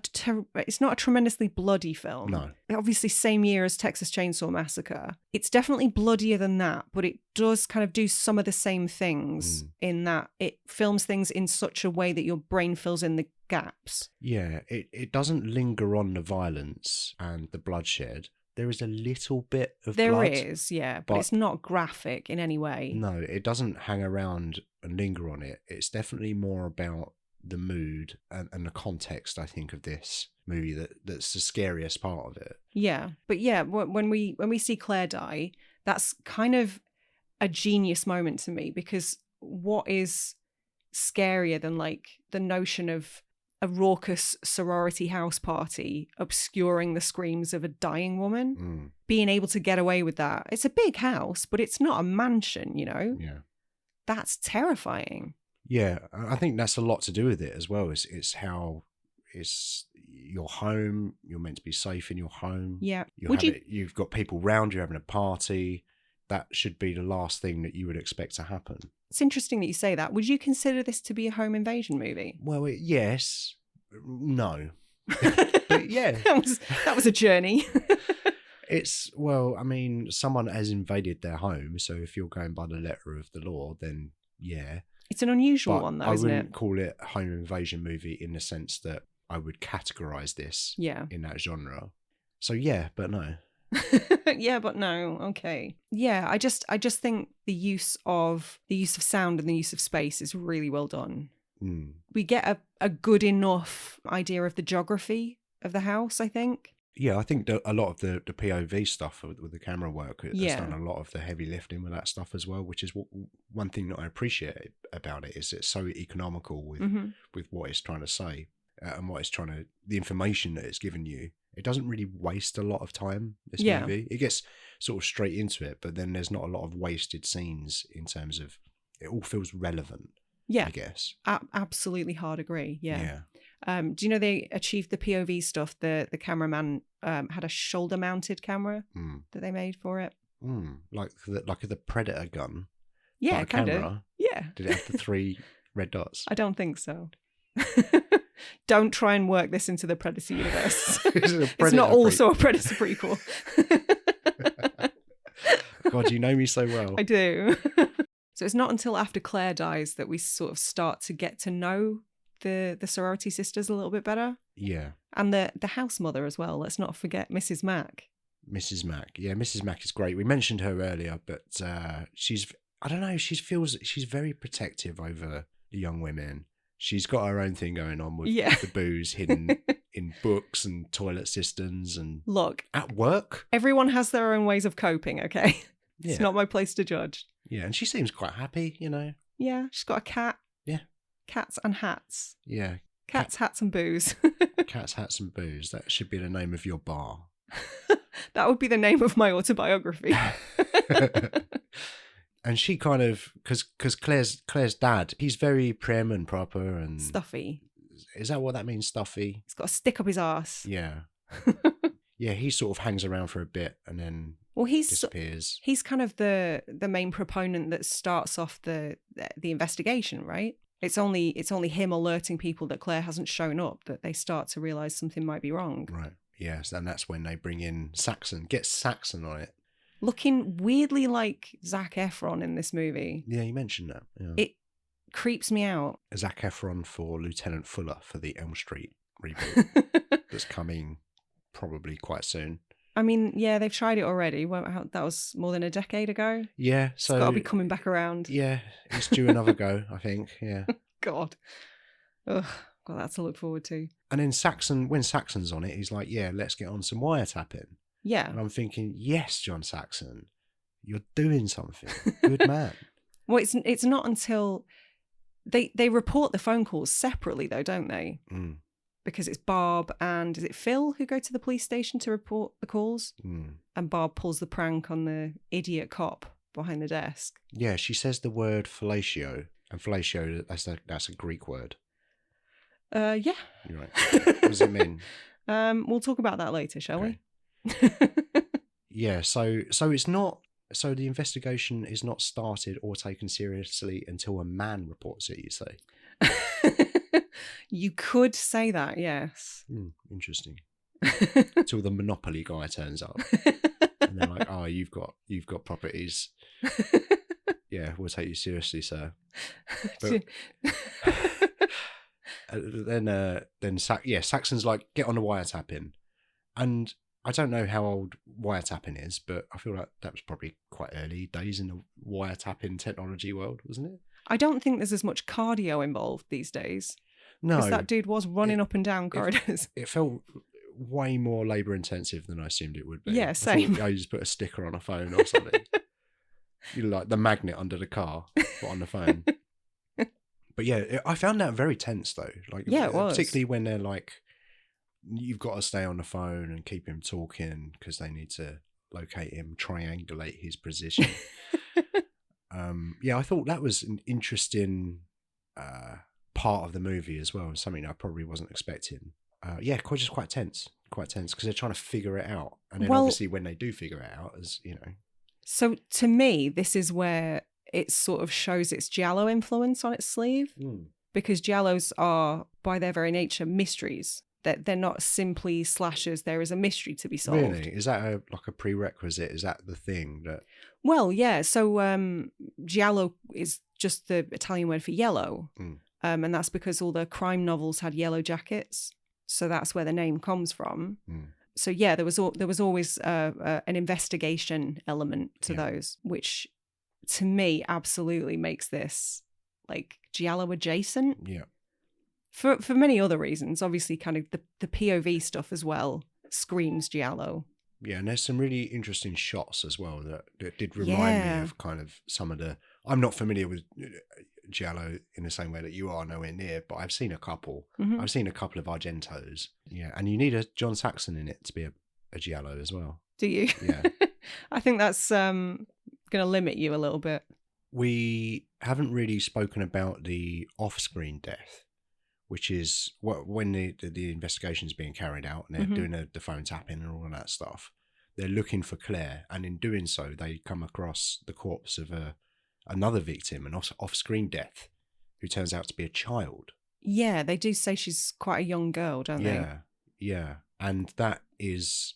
Speaker 2: tremendously bloody film.
Speaker 1: No.
Speaker 2: Obviously, same year as Texas Chainsaw Massacre. It's definitely bloodier than that, but it does kind of do some of the same things in that it films things in such a way that your brain fills in the gaps.
Speaker 1: Yeah, it doesn't linger on the violence and the bloodshed. There is a little bit of blood.
Speaker 2: There is, yeah, but it's not graphic in any way.
Speaker 1: No, it doesn't hang around and linger on it. It's definitely more about the mood and the context, I think, of this movie that's the scariest part of it.
Speaker 2: Yeah, but yeah, when we see Claire die, that's kind of a genius moment to me, because what is scarier than like the notion of a raucous sorority house party obscuring the screams of a dying woman, being able to get away with that. It's a big house, but it's not a mansion, you know?
Speaker 1: Yeah.
Speaker 2: That's terrifying.
Speaker 1: Yeah, I think that's a lot to do with it as well. It's how it's your home. You're meant to be safe in your home.
Speaker 2: Yeah.
Speaker 1: You've got people around you having a party. That should be the last thing that you would expect to happen.
Speaker 2: It's interesting that you say that. Would you consider this to be a home invasion movie?
Speaker 1: Well, yes. No. But yeah.
Speaker 2: That was a journey.
Speaker 1: I mean, someone has invaded their home, so if you're going by the letter of the law, then yeah.
Speaker 2: It's an unusual one, though, isn't it?
Speaker 1: I wouldn't call it a home invasion movie in the sense that I would categorize this in that genre. So yeah, but no.
Speaker 2: Yeah, but no. Okay. Yeah, I just think the use of sound and the use of space is really well done. We get a good enough idea of the geography of the house, I think.
Speaker 1: Yeah, I think a lot of the POV stuff with the camera work has
Speaker 2: Yeah.
Speaker 1: done a lot of the heavy lifting with that stuff as well, which is one thing that I appreciate about it is it's so economical with what it's trying to say and what it's trying to, the information that it's given you. It doesn't really waste a lot of time, this movie. It gets sort of straight into it, but then there's not a lot of wasted scenes in terms of, it all feels relevant, I guess.
Speaker 2: Absolutely hard agree, yeah. Do you know they achieved the POV stuff? The cameraman had a shoulder-mounted camera that they made for it.
Speaker 1: Like the Predator gun.
Speaker 2: Yeah,
Speaker 1: but a
Speaker 2: kind
Speaker 1: camera.
Speaker 2: of. Yeah.
Speaker 1: Did it have the 3 red dots?
Speaker 2: I don't think so. Don't try and work this into the Predator universe. It's not also a Predator prequel.
Speaker 1: God, you know me so well.
Speaker 2: I do. So it's not until after Claire dies that we sort of start to get to know the sorority sisters a little bit better.
Speaker 1: Yeah.
Speaker 2: And the house mother as well. Let's not forget Mrs. Mack.
Speaker 1: Mrs. Mack. Yeah, Mrs. Mack is great. We mentioned her earlier, but she's, I don't know, she's very protective over the young women. She's got her own thing going on with the booze hidden in books and toilet cisterns and
Speaker 2: look
Speaker 1: at work.
Speaker 2: Everyone has their own ways of coping, okay? It's not my place to judge.
Speaker 1: Yeah, and she seems quite happy, you know.
Speaker 2: Yeah, she's got a cat.
Speaker 1: Yeah.
Speaker 2: Cats and hats.
Speaker 1: Yeah.
Speaker 2: Cats, hats and booze.
Speaker 1: Cats, hats and booze. That should be the name of your bar.
Speaker 2: That would be the name of my autobiography.
Speaker 1: And she kind of, because Claire's dad, he's very prim and proper and
Speaker 2: stuffy.
Speaker 1: Is that what that means, stuffy?
Speaker 2: He's got a stick up his arse.
Speaker 1: Yeah. Yeah, he sort of hangs around for a bit and then disappears.
Speaker 2: He's kind of the main proponent that starts off the investigation, right? It's only him alerting people that Claire hasn't shown up that they start to realise something might be wrong.
Speaker 1: Right. Yes, and that's when they bring in Saxon. Get Saxon on it.
Speaker 2: Looking weirdly like Zac Efron in this movie.
Speaker 1: Yeah, you mentioned that. Yeah.
Speaker 2: It creeps me out.
Speaker 1: Zac Efron for Lieutenant Fuller for the Elm Street reboot that's coming probably quite soon.
Speaker 2: I mean, yeah, they've tried it already. That was more than a decade ago.
Speaker 1: Yeah, so...
Speaker 2: It's got to be coming back around.
Speaker 1: Yeah, it's due another go, I think, yeah.
Speaker 2: God. Ugh, God, that's to look forward to.
Speaker 1: And then when Saxon's on it, he's like, yeah, let's get on some wiretapping.
Speaker 2: Yeah.
Speaker 1: And I'm thinking, yes, John Saxon, you're doing something. Good man.
Speaker 2: Well, it's not until... They report the phone calls separately, though, don't they?
Speaker 1: Mm.
Speaker 2: Because it's Barb and is it Phil who go to the police station to report the calls?
Speaker 1: Mm.
Speaker 2: And Barb pulls the prank on the idiot cop behind the desk.
Speaker 1: Yeah, she says the word fellatio. And fellatio, that's a Greek word.
Speaker 2: Yeah.
Speaker 1: You're right. What does it mean?
Speaker 2: We'll talk about that later, shall we?
Speaker 1: Yeah, so it's not... So the investigation is not started or taken seriously until a man reports it, you say?
Speaker 2: You could say that, yes.
Speaker 1: Interesting. Until the Monopoly guy turns up. And they're like, oh, you've got properties. Yeah, we'll take you seriously, sir. But, then Saxon's like, get on the wiretapping. And I don't know how old wiretapping is, but I feel like that was probably quite early days in the wiretapping technology world, wasn't it?
Speaker 2: I don't think there's as much cardio involved these days.
Speaker 1: No.
Speaker 2: Because that dude was running up and down corridors.
Speaker 1: It felt way more labour intensive than I assumed it would be.
Speaker 2: Yeah, same.
Speaker 1: I just put a sticker on a phone or something. You know, like the magnet under the car, but on the phone. But yeah, I found that very tense though. Like,
Speaker 2: yeah, it was.
Speaker 1: Particularly when they're like, you've got to stay on the phone and keep him talking because they need to locate him, triangulate his position. Yeah, I thought that was an interesting part of the movie as well, something I probably wasn't expecting. Yeah, just quite tense because they're trying to figure it out. And then obviously when they do figure it out, as you know. So
Speaker 2: to me, this is where it sort of shows its giallo influence on its sleeve, because giallos are, by their very nature, mysteries. That they're not simply slashers. There is a mystery to be solved. Really?
Speaker 1: Is that like a prerequisite? Is that the thing that...
Speaker 2: Well, yeah. So giallo is just the Italian word for yellow. And that's because all the crime novels had yellow jackets. So that's where the name comes from. So yeah, there was always an investigation element to those, which to me absolutely makes this like giallo adjacent.
Speaker 1: Yeah.
Speaker 2: For many other reasons, obviously kind of the POV stuff as well screams giallo.
Speaker 1: Yeah, and there's some really interesting shots as well that did remind me of kind of some of the... I'm not familiar with giallo in the same way that you are, nowhere near, but I've seen a couple.
Speaker 2: Mm-hmm.
Speaker 1: I've seen a couple of Argentos. Yeah, and you need a John Saxon in it to be a giallo as well.
Speaker 2: Do you?
Speaker 1: Yeah.
Speaker 2: I think that's going to limit you a little bit.
Speaker 1: We haven't really spoken about the off-screen death, which is when the investigation is being carried out and they're doing the phone tapping and all of that stuff. They're looking for Claire, and in doing so, they come across the corpse of another victim, an off-screen death, who turns out to be a child.
Speaker 2: Yeah, they do say she's quite a young girl, don't they?
Speaker 1: Yeah. And that is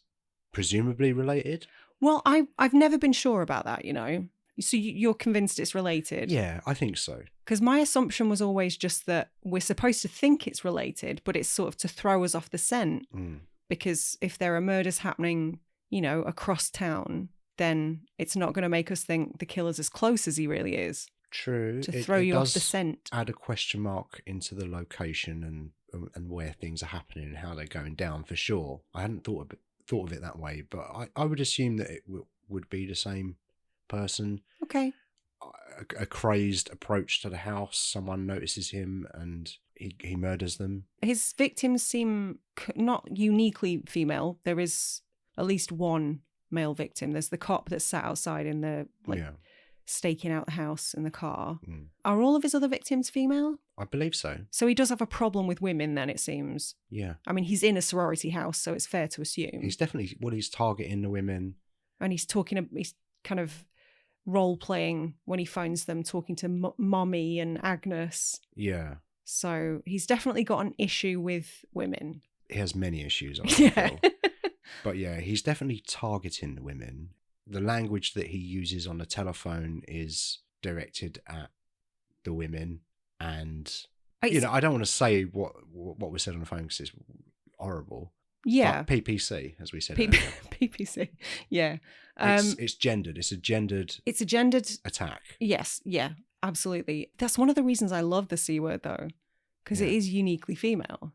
Speaker 1: presumably related?
Speaker 2: Well, I've never been sure about that, you know. So you're convinced it's related?
Speaker 1: Yeah, I think so.
Speaker 2: Because my assumption was always just that we're supposed to think it's related, but it's sort of to throw us off the scent. Because if there are murders happening, you know, across town, then it's not going to make us think the killer's as close as he really is.
Speaker 1: True.
Speaker 2: To throw you off the scent.
Speaker 1: Add a question mark into the location and where things are happening and how they're going down, for sure. I hadn't thought of it that way, but I would assume that it would be the same person.
Speaker 2: Okay.
Speaker 1: A crazed approach to the house. Someone notices him and he murders them. His
Speaker 2: victims seem not uniquely female. There is at least one male victim. There's the cop that's sat outside in the staking out the house in the car. Are all of his other victims female?
Speaker 1: I believe so.
Speaker 2: So he does have a problem with women then, it seems.
Speaker 1: Yeah.
Speaker 2: I mean, he's in a sorority house, so it's fair to assume.
Speaker 1: He's definitely... Well, he's targeting the women.
Speaker 2: And he's kind of role-playing when he phones them, talking to Mommy and Agnes.
Speaker 1: Yeah.
Speaker 2: So he's definitely got an issue with women.
Speaker 1: He has many issues, I feel. But yeah, he's definitely targeting the women. The language that he uses on the telephone is directed at the women. And, you know, I don't want to say what was said on the phone because it's horrible.
Speaker 2: Yeah.
Speaker 1: But PPC, as we said earlier.
Speaker 2: PPC, yeah.
Speaker 1: It's gendered. It's a gendered attack.
Speaker 2: Yes, yeah, absolutely. That's one of the reasons I love the C word, though, because it is uniquely female.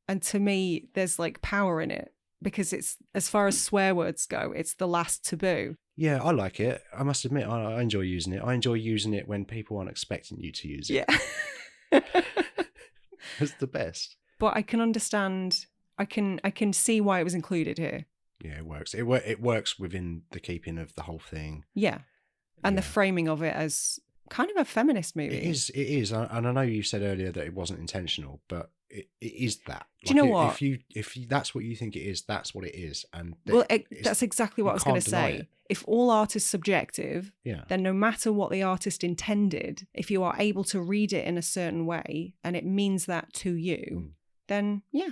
Speaker 2: And to me, there's like power in it because it's, as far as swear words go, it's the last taboo.
Speaker 1: Yeah, I like it. I must admit, I enjoy using it. I enjoy using it when people aren't expecting you to use it.
Speaker 2: Yeah.
Speaker 1: It's the best.
Speaker 2: But I can understand... I can see why it was included here.
Speaker 1: Yeah, it works. It works within the keeping of the whole thing.
Speaker 2: Yeah. And the framing of it as kind of a feminist movie.
Speaker 1: It is. And I know you said earlier that it wasn't intentional, but it is that.
Speaker 2: Do you know what?
Speaker 1: If that's what you think it is, that's what it is. And
Speaker 2: that's exactly what I was going to say. If all art is subjective, then no matter what the artist intended, if you are able to read it in a certain way and it means that to you, then yeah.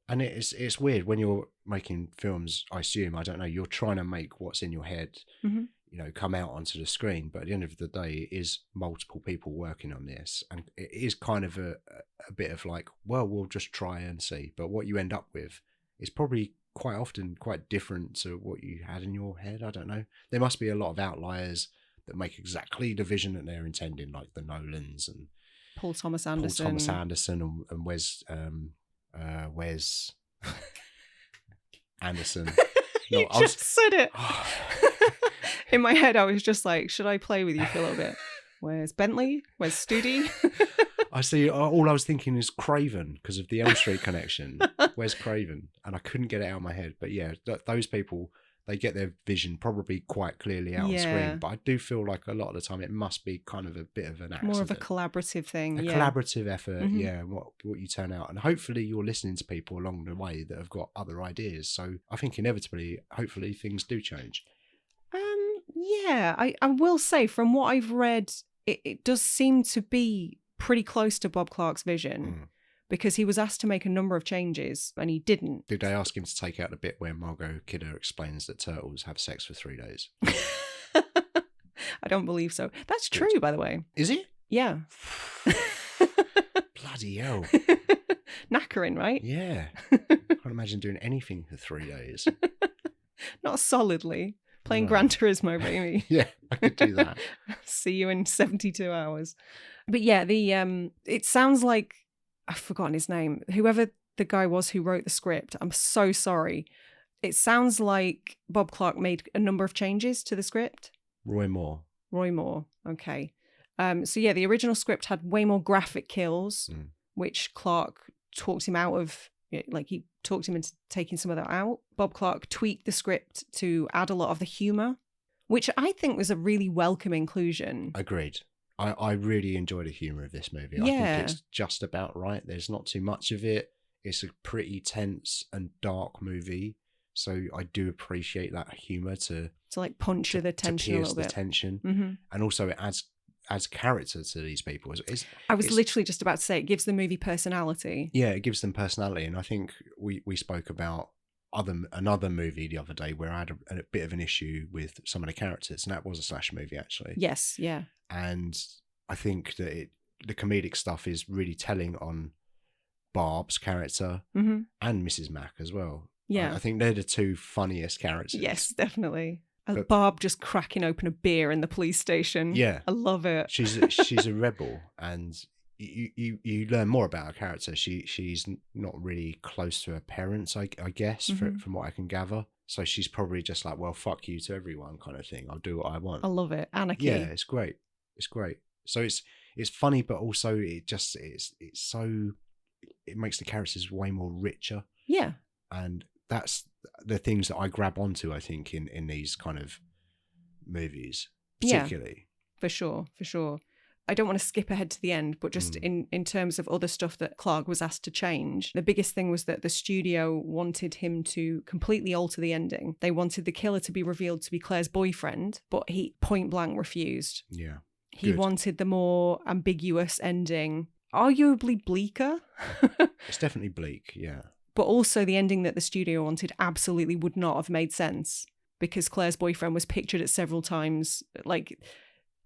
Speaker 1: And it's weird when you're making films, I assume, I don't know, you're trying to make what's in your head, you know, come out onto the screen. But at the end of the day, it is multiple people working on this. And it is kind of a bit of like, well, we'll just try and see. But what you end up with is probably quite often quite different to what you had in your head. I don't know. There must be a lot of outliers that make exactly the vision that they're intending, like the Nolans and
Speaker 2: Paul Thomas Anderson
Speaker 1: and Wes Anderson.
Speaker 2: You said it. In my head, I was just like, should I play with you for a little bit? Where's Bentley? Where's Studi?
Speaker 1: I see. All I was thinking is Craven because of the Elm Street connection. Where's Craven? And I couldn't get it out of my head. But yeah, those people, they get their vision probably quite clearly out on screen. But I do feel like a lot of the time it must be kind of a bit of an accident.
Speaker 2: More of a collaborative thing.
Speaker 1: Collaborative effort, what you turn out. And hopefully you're listening to people along the way that have got other ideas. So I think inevitably, hopefully things do change.
Speaker 2: Yeah, I will say from what I've read, it does seem to be pretty close to Bob Clark's vision. Because he was asked to make a number of changes and he didn't.
Speaker 1: Did they ask him to take out the bit where Margot Kidder explains that turtles have sex for 3 days?
Speaker 2: I don't believe so. That's true, by the way.
Speaker 1: Is it?
Speaker 2: Yeah.
Speaker 1: Bloody hell.
Speaker 2: Knackering, right?
Speaker 1: Yeah. I can't imagine doing anything for 3 days.
Speaker 2: Not solidly. Playing Gran Turismo, maybe.
Speaker 1: Yeah, I could do that.
Speaker 2: See you in 72 hours. But yeah, it sounds like, I've forgotten his name. Whoever the guy was who wrote the script, I'm so sorry. It sounds like Bob Clark made a number of changes to the script.
Speaker 1: Roy Moore.
Speaker 2: Okay. So yeah, the original script had way more graphic kills, which Clark talked him out of. Like, he talked him into taking some of that out. Bob Clark tweaked the script to add a lot of the humor, which I think was a really welcome inclusion.
Speaker 1: Agreed. I really enjoy the humor of this movie.
Speaker 2: Yeah.
Speaker 1: I think it's just about right. There's not too much of it. It's a pretty tense and dark movie. So I do appreciate that humor to like
Speaker 2: puncture the tension a little bit.
Speaker 1: The tension.
Speaker 2: Mm-hmm.
Speaker 1: And also it adds character to these people.
Speaker 2: I was literally just about to say, it gives the movie personality.
Speaker 1: Yeah, it gives them personality. And I think we spoke about another movie the other day where I had a bit of an issue with some of the characters, and that was a slasher movie, actually.
Speaker 2: Yes, yeah.
Speaker 1: And I think that the comedic stuff is really telling on Barb's character and Mrs. Mack as well.
Speaker 2: Yeah.
Speaker 1: I think they're the two funniest characters.
Speaker 2: Yes, definitely. Barb just cracking open a beer in the police station.
Speaker 1: Yeah.
Speaker 2: I love it.
Speaker 1: She's a rebel, and you learn more about her character. She's not really close to her parents, I guess, from what I can gather. So she's probably just like, well, fuck you to everyone kind of thing. I'll do what I want.
Speaker 2: I love it. Anarchy.
Speaker 1: Yeah, it's great. It's great. So it's funny, but also it makes the characters way more richer.
Speaker 2: Yeah.
Speaker 1: And that's the things that I grab onto, I think, in these kind of movies, particularly.
Speaker 2: Yeah, for sure. I don't want to skip ahead to the end, but just in terms of other stuff that Clark was asked to change, the biggest thing was that the studio wanted him to completely alter the ending. They wanted the killer to be revealed to be Claire's boyfriend, but he point blank refused.
Speaker 1: Yeah.
Speaker 2: He wanted the more ambiguous ending, arguably bleaker.
Speaker 1: It's definitely bleak, yeah.
Speaker 2: But also the ending that the studio wanted absolutely would not have made sense, because Claire's boyfriend was pictured at several times. Like,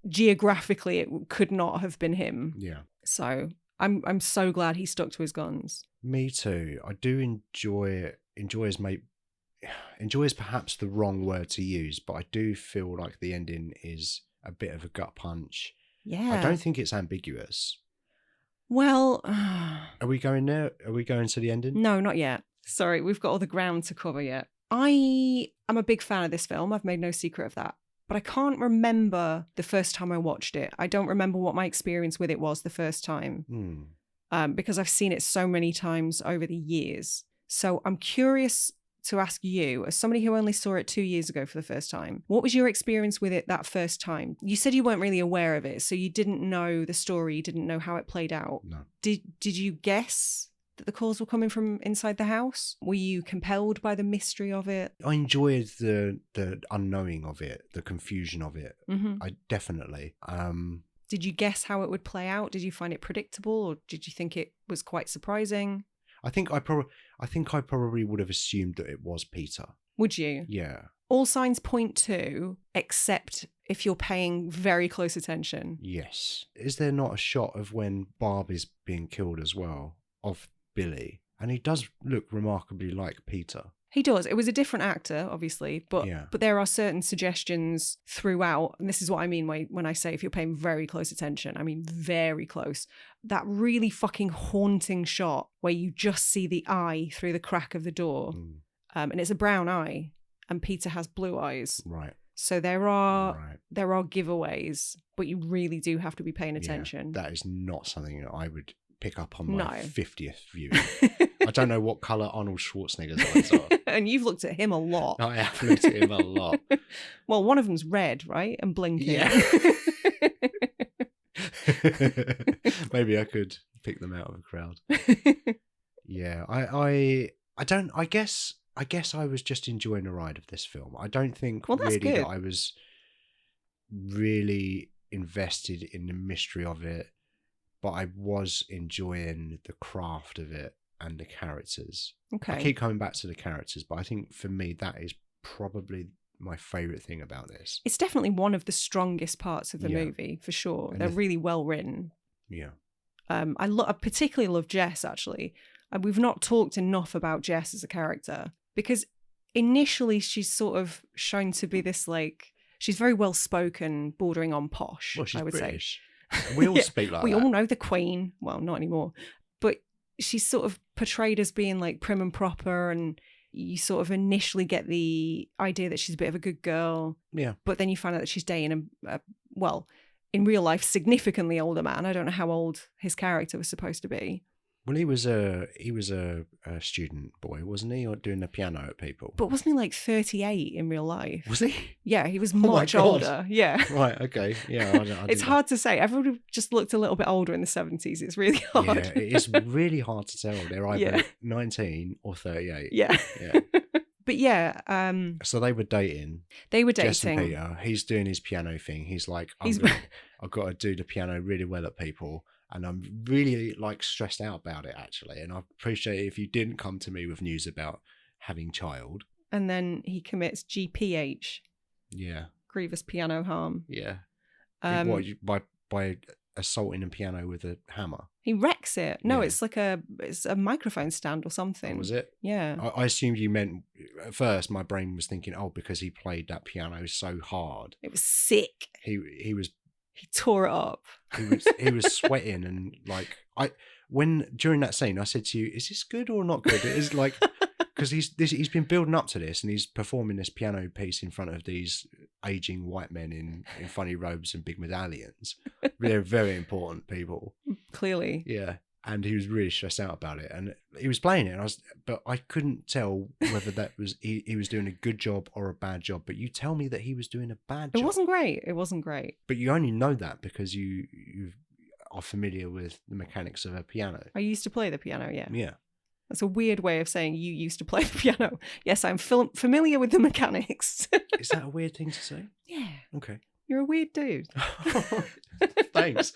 Speaker 2: geographically, it could not have been him.
Speaker 1: Yeah.
Speaker 2: So I'm so glad he stuck to his guns.
Speaker 1: Me too. I do enjoy it. Enjoy is perhaps the wrong word to use, but I do feel like the ending is a bit of a gut punch.
Speaker 2: Yeah.
Speaker 1: I don't think it's ambiguous.
Speaker 2: Well,
Speaker 1: are we going there? Are we going to the ending?
Speaker 2: No, not yet. Sorry, we've got all the ground to cover yet. I am a big fan of this film. I've made no secret of that. But I can't remember the first time I watched it. I don't remember what my experience with it was the first time. Because I've seen it so many times over the years. So I'm curious to ask you, as somebody who only saw it 2 years ago for the first time, what was your experience with it that first time? You said you weren't really aware of it, so you didn't know the story, you didn't know how it played out.
Speaker 1: No.
Speaker 2: Did you guess that the calls were coming from inside the house? Were you compelled by the mystery of it?
Speaker 1: I enjoyed the unknowing of it, the confusion of it. I definitely.
Speaker 2: Did you guess how it would play out? Did you find it predictable, or did you think it was quite surprising?
Speaker 1: I think I probably would have assumed that it was Peter.
Speaker 2: Would you?
Speaker 1: Yeah.
Speaker 2: All signs point to, except if you're paying very close attention.
Speaker 1: Yes. Is there not a shot of when Barb is being killed as well, of Billy? And he does look remarkably like Peter.
Speaker 2: He does. It was a different actor, obviously, but there are certain suggestions throughout, and this is what I mean when I say if you're paying very close attention. I mean very close. That really fucking haunting shot where you just see the eye through the crack of the door, and it's a brown eye, and Peter has blue eyes.
Speaker 1: Right.
Speaker 2: So there are giveaways, but you really do have to be paying attention.
Speaker 1: That is not something that I would pick up on my 50th viewing. I don't know what colour Arnold Schwarzenegger's eyes are.
Speaker 2: And you've looked at him a lot.
Speaker 1: I have looked at him a lot.
Speaker 2: Well, one of them's red, right? And blinking.
Speaker 1: Yeah. Maybe I could pick them out of a crowd. Yeah, I guess I was just enjoying the ride of this film. I don't think that I was really invested in the mystery of it, but I was enjoying the craft of it and the characters.
Speaker 2: Okay.
Speaker 1: I keep coming back to the characters, but I think for me that is probably my favourite thing about this.
Speaker 2: It's definitely one of the strongest parts of the movie, for sure. And they're really well written.
Speaker 1: Yeah.
Speaker 2: I particularly love Jess, actually. We've not talked enough about Jess as a character, because initially she's sort of shown to be this, like, she's very well spoken, bordering on posh.
Speaker 1: Well, she's
Speaker 2: I would
Speaker 1: British.
Speaker 2: say.
Speaker 1: We all speak like that.
Speaker 2: We all know the Queen. Well, not anymore. But she's sort of portrayed as being like prim and proper, and You sort of initially get the idea that she's a bit of a good girl.
Speaker 1: Yeah.
Speaker 2: But then you find out that she's dating in real life, significantly older man. I don't know how old his character was supposed to be.
Speaker 1: Well, he was a student boy, wasn't he, or doing the piano at people?
Speaker 2: But wasn't he like 38 in real life?
Speaker 1: Was he?
Speaker 2: Yeah, he was
Speaker 1: Oh my
Speaker 2: much
Speaker 1: God.
Speaker 2: older. Yeah.
Speaker 1: Right. Okay. Yeah.
Speaker 2: It's hard to say. Everybody just looked a little bit older in the 70s. It's really hard.
Speaker 1: Yeah, it's really hard to tell. They're either
Speaker 2: Yeah.
Speaker 1: 19 or 38.
Speaker 2: Yeah.
Speaker 1: Yeah.
Speaker 2: But yeah,
Speaker 1: So they were dating.
Speaker 2: they were
Speaker 1: Jess and
Speaker 2: dating.
Speaker 1: Peter. He's doing his piano thing. He's like, I've got to do the piano really well at people. And I'm really like stressed out about it, actually. And I appreciate it if you didn't come to me with news about having child.
Speaker 2: And then he commits GPH,
Speaker 1: Yeah.
Speaker 2: grievous piano harm.
Speaker 1: Yeah.
Speaker 2: Um,
Speaker 1: By assaulting a piano with a hammer.
Speaker 2: He wrecks it. No,
Speaker 1: Yeah.
Speaker 2: it's a microphone stand or something.
Speaker 1: Was it?
Speaker 2: Yeah.
Speaker 1: I assumed you meant, at first my brain was thinking, oh, because he played that piano so hard.
Speaker 2: It was sick.
Speaker 1: He
Speaker 2: Tore it up.
Speaker 1: he was sweating, and like during that scene I said to you, is this good or not good? It is like, because he's been building up to this, and he's performing this piano piece in front of these aging white men in funny robes and big medallions. They're very important people.
Speaker 2: Clearly.
Speaker 1: Yeah. And he was really stressed out about it, and he was playing it, but I couldn't tell whether that was he was doing a good job or a bad job. But you tell me that he was doing a bad job.
Speaker 2: It wasn't great.
Speaker 1: But you only know that because you are familiar with the mechanics of a piano.
Speaker 2: I used to play the piano, yeah.
Speaker 1: Yeah.
Speaker 2: That's a weird way of saying you used to play the piano. Yes, I'm familiar with the mechanics.
Speaker 1: Is that a weird thing to say?
Speaker 2: Yeah.
Speaker 1: Okay.
Speaker 2: You're a weird dude.
Speaker 1: Thanks.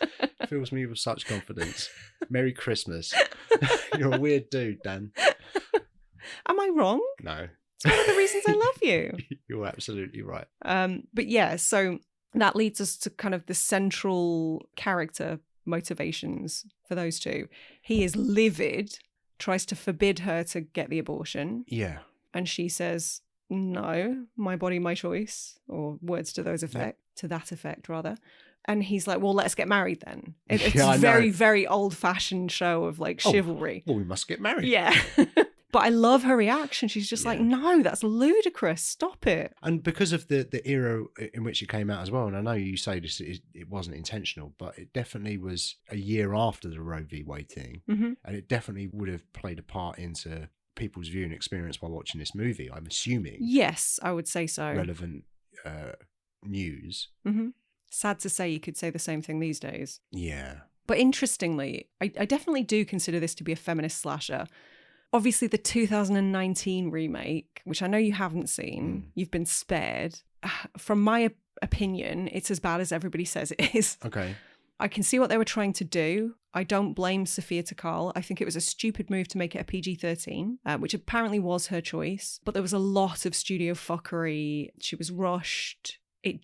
Speaker 1: Fills me with such confidence. Merry Christmas. You're a weird dude, Dan.
Speaker 2: Am I wrong?
Speaker 1: No.
Speaker 2: It's one of the reasons I love you.
Speaker 1: You're absolutely right.
Speaker 2: But yeah, so that leads us to kind of the central character motivations for those two. He is livid, tries to forbid her to get the abortion.
Speaker 1: Yeah.
Speaker 2: And she says, no, my body, my choice, or words to those effect, to that effect rather. And he's like, well, let's get married then. It's a very, very old-fashioned show of like chivalry.
Speaker 1: Well, we must get married.
Speaker 2: Yeah. But I love her reaction. She's just like, no, that's ludicrous. Stop it.
Speaker 1: And because of the era in which it came out as well, and I know you say this, it wasn't intentional, but it definitely was a year after the Roe v. Wade thing.
Speaker 2: Mm-hmm.
Speaker 1: And it definitely would have played a part into people's viewing experience while watching this movie, I'm assuming.
Speaker 2: Yes, I would say so.
Speaker 1: Relevant news.
Speaker 2: Mm-hmm. Sad to say you could say the same thing these days.
Speaker 1: Yeah.
Speaker 2: But interestingly, I definitely do consider this to be a feminist slasher. Obviously, the 2019 remake, which I know you haven't seen, you've been spared. From my opinion, it's as bad as everybody says it is.
Speaker 1: Okay.
Speaker 2: I can see what they were trying to do. I don't blame Sophia Takal. I think it was a stupid move to make it a PG-13, which apparently was her choice. But there was a lot of studio fuckery. She was rushed. It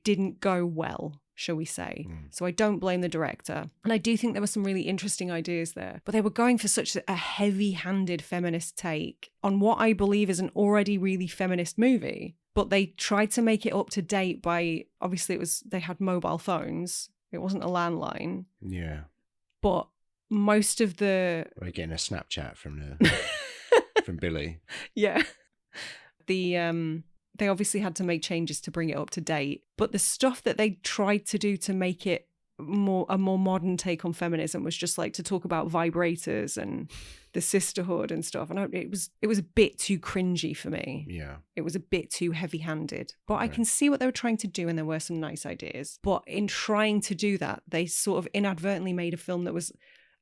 Speaker 2: didn't go well, shall we say. So I don't blame the director. And I do think there were some really interesting ideas there. But they were going for such a heavy-handed feminist take on what I believe is an already really feminist movie. But they tried to make it up to date by, obviously they had mobile phones. It wasn't a landline.
Speaker 1: Yeah.
Speaker 2: But most of the...
Speaker 1: We're getting a Snapchat from from Billy.
Speaker 2: Yeah. They obviously had to make changes to bring it up to date. But the stuff that they tried to do to make it a more modern take on feminism was just like to talk about vibrators and the sisterhood and stuff. And it was a bit too cringy for me.
Speaker 1: Yeah.
Speaker 2: It was a bit too heavy-handed. But I can see what they were trying to do, and there were some nice ideas. But in trying to do that, they sort of inadvertently made a film that was,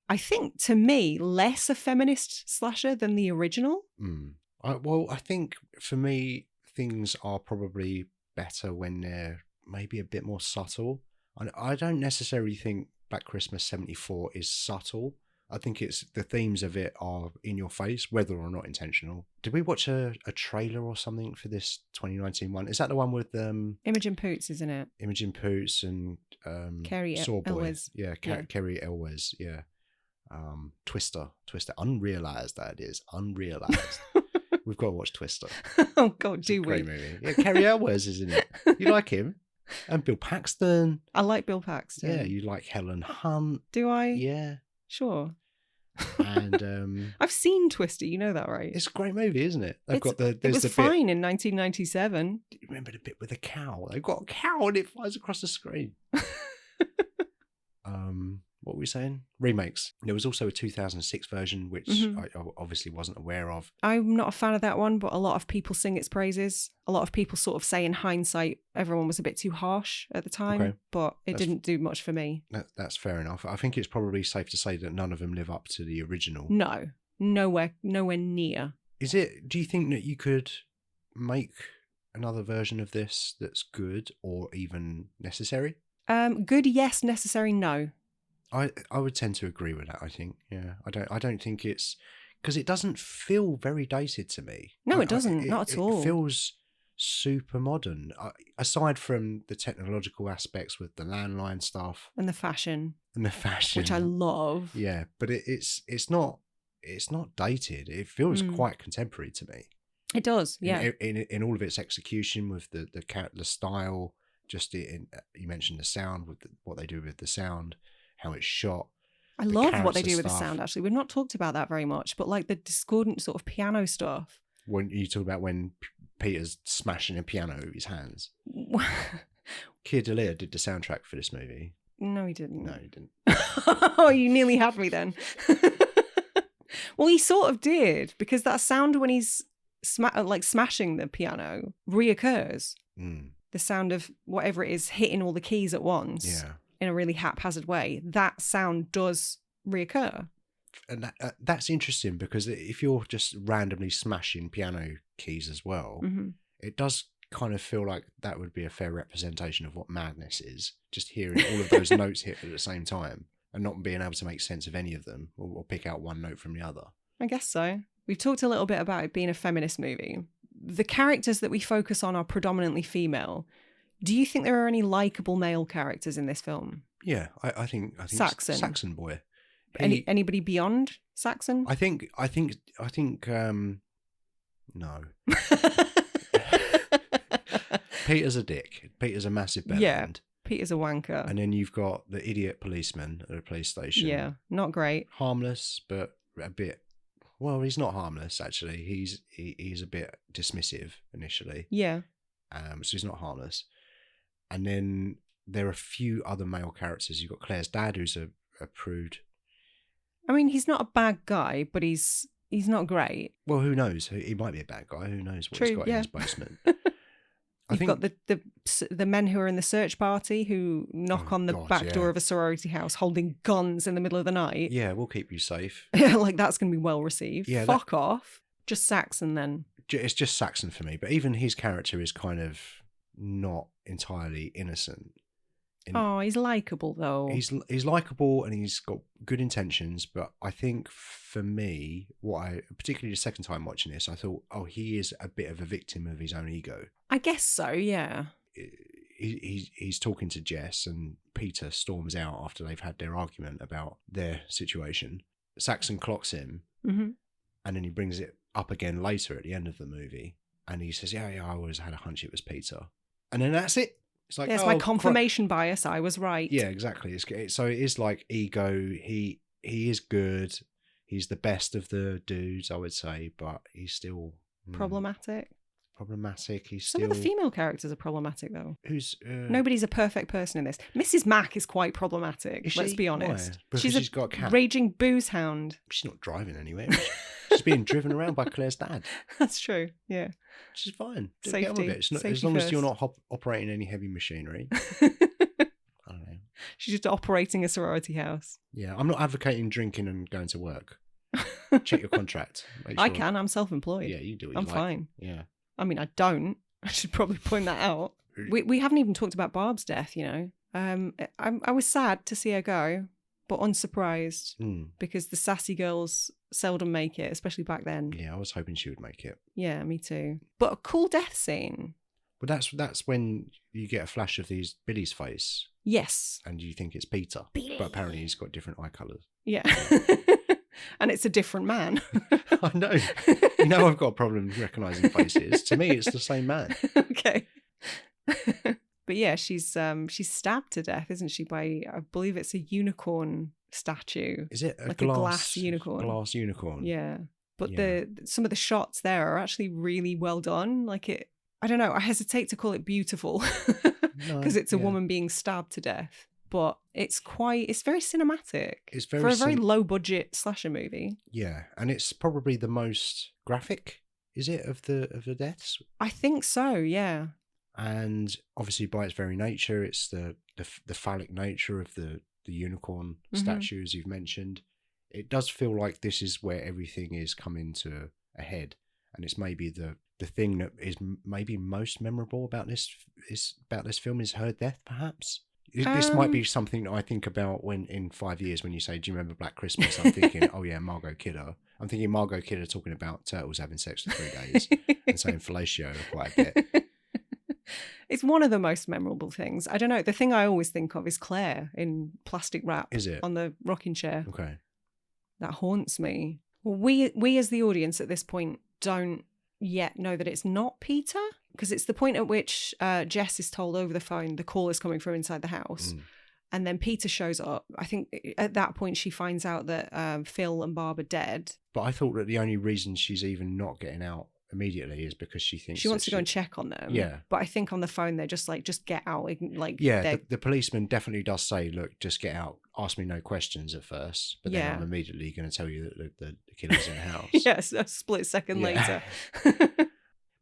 Speaker 2: I think, to me, less a feminist slasher than the original.
Speaker 1: I think for me, things are probably better when they're maybe a bit more subtle. I don't necessarily think Black Christmas 74 is subtle. I think it's the themes of it are in your face, whether or not intentional. Did we watch a trailer or something for this 2019 one? Is that the one with
Speaker 2: Imogen Poots, isn't it?
Speaker 1: Imogen Poots and
Speaker 2: Carrie
Speaker 1: Sawboy?
Speaker 2: Elwes.
Speaker 1: Yeah, Carrie Elwes. Yeah, Twister, unrealized that it is unrealized. We've got to watch Twister.
Speaker 2: Oh God, do we?
Speaker 1: Great movie. Yeah, Carrie Elwes is in it. You like him? And Bill Paxton.
Speaker 2: I like Bill Paxton.
Speaker 1: Yeah, you like Helen Hunt.
Speaker 2: Do I?
Speaker 1: Yeah.
Speaker 2: Sure.
Speaker 1: And
Speaker 2: I've seen Twister, you know that, right?
Speaker 1: it's a great movie, isn't it? They've got
Speaker 2: It was fine in 1997.
Speaker 1: Do you remember the bit with the cow? They've got a cow and it flies across the screen. What were we saying? Remakes. There was also a 2006 version, which I obviously wasn't aware of.
Speaker 2: I'm not a fan of that one, but a lot of people sing its praises. A lot of people sort of say in hindsight, everyone was a bit too harsh at the time, but it didn't do much for me.
Speaker 1: That's fair enough. I think it's probably safe to say that none of them live up to the original.
Speaker 2: No, nowhere near.
Speaker 1: Do you think that you could make another version of this that's good or even necessary?
Speaker 2: Good, yes. Necessary, no.
Speaker 1: I would tend to agree with that. I think, yeah. I don't think it's because it doesn't feel very dated to me.
Speaker 2: No, it doesn't. Not at all.
Speaker 1: It feels super modern. Aside from the technological aspects with the landline stuff
Speaker 2: and the fashion,
Speaker 1: which
Speaker 2: I love.
Speaker 1: Yeah, but it's not dated. It feels quite contemporary to me.
Speaker 2: It does, yeah.
Speaker 1: In all of its execution with the style. You mentioned the sound with what they do with the sound. How it's shot.
Speaker 2: I love what they do with the sound, actually. We've not talked about that very much, but like the discordant sort of piano stuff.
Speaker 1: When you talk about when Peter's smashing a piano with his hands. Kidder did the soundtrack for this movie.
Speaker 2: No, he didn't.
Speaker 1: No, he didn't.
Speaker 2: Oh, you nearly had me then. Well, he sort of did, because that sound when he's smashing the piano reoccurs. The sound of whatever it is hitting all the keys at once.
Speaker 1: Yeah.
Speaker 2: In a really haphazard way, that sound does reoccur.
Speaker 1: And that's interesting, because if you're just randomly smashing piano keys as well, it does kind of feel like that would be a fair representation of what madness is. Just hearing all of those notes hit at the same time and not being able to make sense of any of them or pick out one note from the other.
Speaker 2: I guess so. We've talked a little bit about it being a feminist movie. The characters that we focus on are predominantly female. Do you think there are any likable male characters in this film?
Speaker 1: Yeah, I think
Speaker 2: Saxon.
Speaker 1: Saxon boy.
Speaker 2: Anybody beyond Saxon?
Speaker 1: I think no. Peter's a dick. Peter's a massive bellend.
Speaker 2: Yeah, Peter's a wanker.
Speaker 1: And then you've got the idiot policeman at a police station.
Speaker 2: Yeah, not great.
Speaker 1: Harmless, but a bit. Well, he's not harmless actually. He's a bit dismissive initially.
Speaker 2: Yeah.
Speaker 1: So he's not harmless. And then there are a few other male characters. You've got Claire's dad, who's a prude. I
Speaker 2: mean, he's not a bad guy, but he's not great.
Speaker 1: Well, who knows? He might be a bad guy. Who knows what he's got in his basement?
Speaker 2: You've got the men who are in the search party who knock on the back door of a sorority house holding guns in the middle of the night.
Speaker 1: Yeah, we'll keep you safe.
Speaker 2: Like, that's going to be well received.
Speaker 1: Yeah,
Speaker 2: Fuck off. Just Saxon then.
Speaker 1: It's just Saxon for me. But even his character is kind of not entirely innocent.
Speaker 2: He's likeable though.
Speaker 1: He's likeable and he's got good intentions, but I think for me, particularly the second time watching this, I thought, he is a bit of a victim of his own ego.
Speaker 2: I guess so, yeah.
Speaker 1: He's talking to Jess and Peter storms out after they've had their argument about their situation. Saxon clocks him, and then he brings it up again later at the end of the movie, and he says, yeah, I always had a hunch it was Peter. And then that's it. It's like,
Speaker 2: my confirmation bias. I was right.
Speaker 1: Yeah, exactly. So it is like ego. He is good. He's the best of the dudes, I would say, but he's still
Speaker 2: problematic.
Speaker 1: He's
Speaker 2: Some of the female characters are problematic though.
Speaker 1: Nobody's
Speaker 2: a perfect person in this. Mrs. Mack is quite problematic. Let's be honest.
Speaker 1: Because she's got a cat.
Speaker 2: Raging booze hound.
Speaker 1: She's not driving anywhere. She's being driven around by Claire's dad.
Speaker 2: That's true. Yeah.
Speaker 1: Which is fine.
Speaker 2: Safety.
Speaker 1: Get on with it. It's not, as long as you're not operating any heavy machinery. I don't know.
Speaker 2: She's just operating a sorority house.
Speaker 1: Yeah, I'm not advocating drinking and going to work. Check your contract. Sure.
Speaker 2: I can. I'm self-employed.
Speaker 1: Yeah, you do.
Speaker 2: I'm fine.
Speaker 1: Yeah.
Speaker 2: I mean, I don't. I should probably point that out. We haven't even talked about Barb's death, you know. I was sad to see her go, but unsurprised because the sassy girls seldom make it, especially back then.
Speaker 1: Yeah, I was hoping she would make it.
Speaker 2: Yeah, me too. But a cool death scene.
Speaker 1: Well, that's when you get a flash of Billy's face.
Speaker 2: Yes.
Speaker 1: And you think it's Peter.
Speaker 2: Billy.
Speaker 1: But apparently he's got different eye colours.
Speaker 2: Yeah. And it's a different man.
Speaker 1: I know. You know I've got a problem recognising faces. To me, it's the same man.
Speaker 2: Okay. But yeah, she's stabbed to death, isn't she, by, I believe it's a unicorn statue.
Speaker 1: Is it
Speaker 2: like a glass unicorn?
Speaker 1: Glass unicorn.
Speaker 2: Yeah. But some of the shots there are actually really well done. I don't know, I hesitate to call it beautiful because it's a woman being stabbed to death. But it's very cinematic.
Speaker 1: It's very
Speaker 2: for a very low budget slasher movie.
Speaker 1: Yeah, and it's probably the most graphic, is it, of the deaths?
Speaker 2: I think so, yeah.
Speaker 1: And obviously by its very nature, it's the phallic nature of the unicorn statue, as you've mentioned. It does feel like this is where everything is coming to a head, and it's maybe the thing that is maybe most memorable about this film is her death, perhaps. This might be something that I think about when in 5 years when you say, do you remember Black Christmas? I'm thinking, oh yeah, Margot Kidder. I'm thinking Margot Kidder talking about turtles having sex for 3 days and saying fellatio quite a bit.
Speaker 2: It's one of the most memorable things. I don't know. The thing I always think of is Claire in plastic wrap.
Speaker 1: Is it?
Speaker 2: On the rocking chair.
Speaker 1: Okay.
Speaker 2: That haunts me. Well, we as the audience at this point don't yet know that it's not Peter, because it's the point at which Jess is told over the phone the call is coming from inside the house. And then Peter shows up. I think at that point she finds out that Phil and Barb are dead.
Speaker 1: But I thought that the only reason she's even not getting out immediately is because she thinks
Speaker 2: she wants to go and check on them.
Speaker 1: Yeah.
Speaker 2: But I think on the phone they're just like, just get out.
Speaker 1: Yeah, the policeman definitely does say, look, just get out. Ask me no questions at first. But then I'm immediately going to tell you that the killer's in the house.
Speaker 2: Yes, a split second later.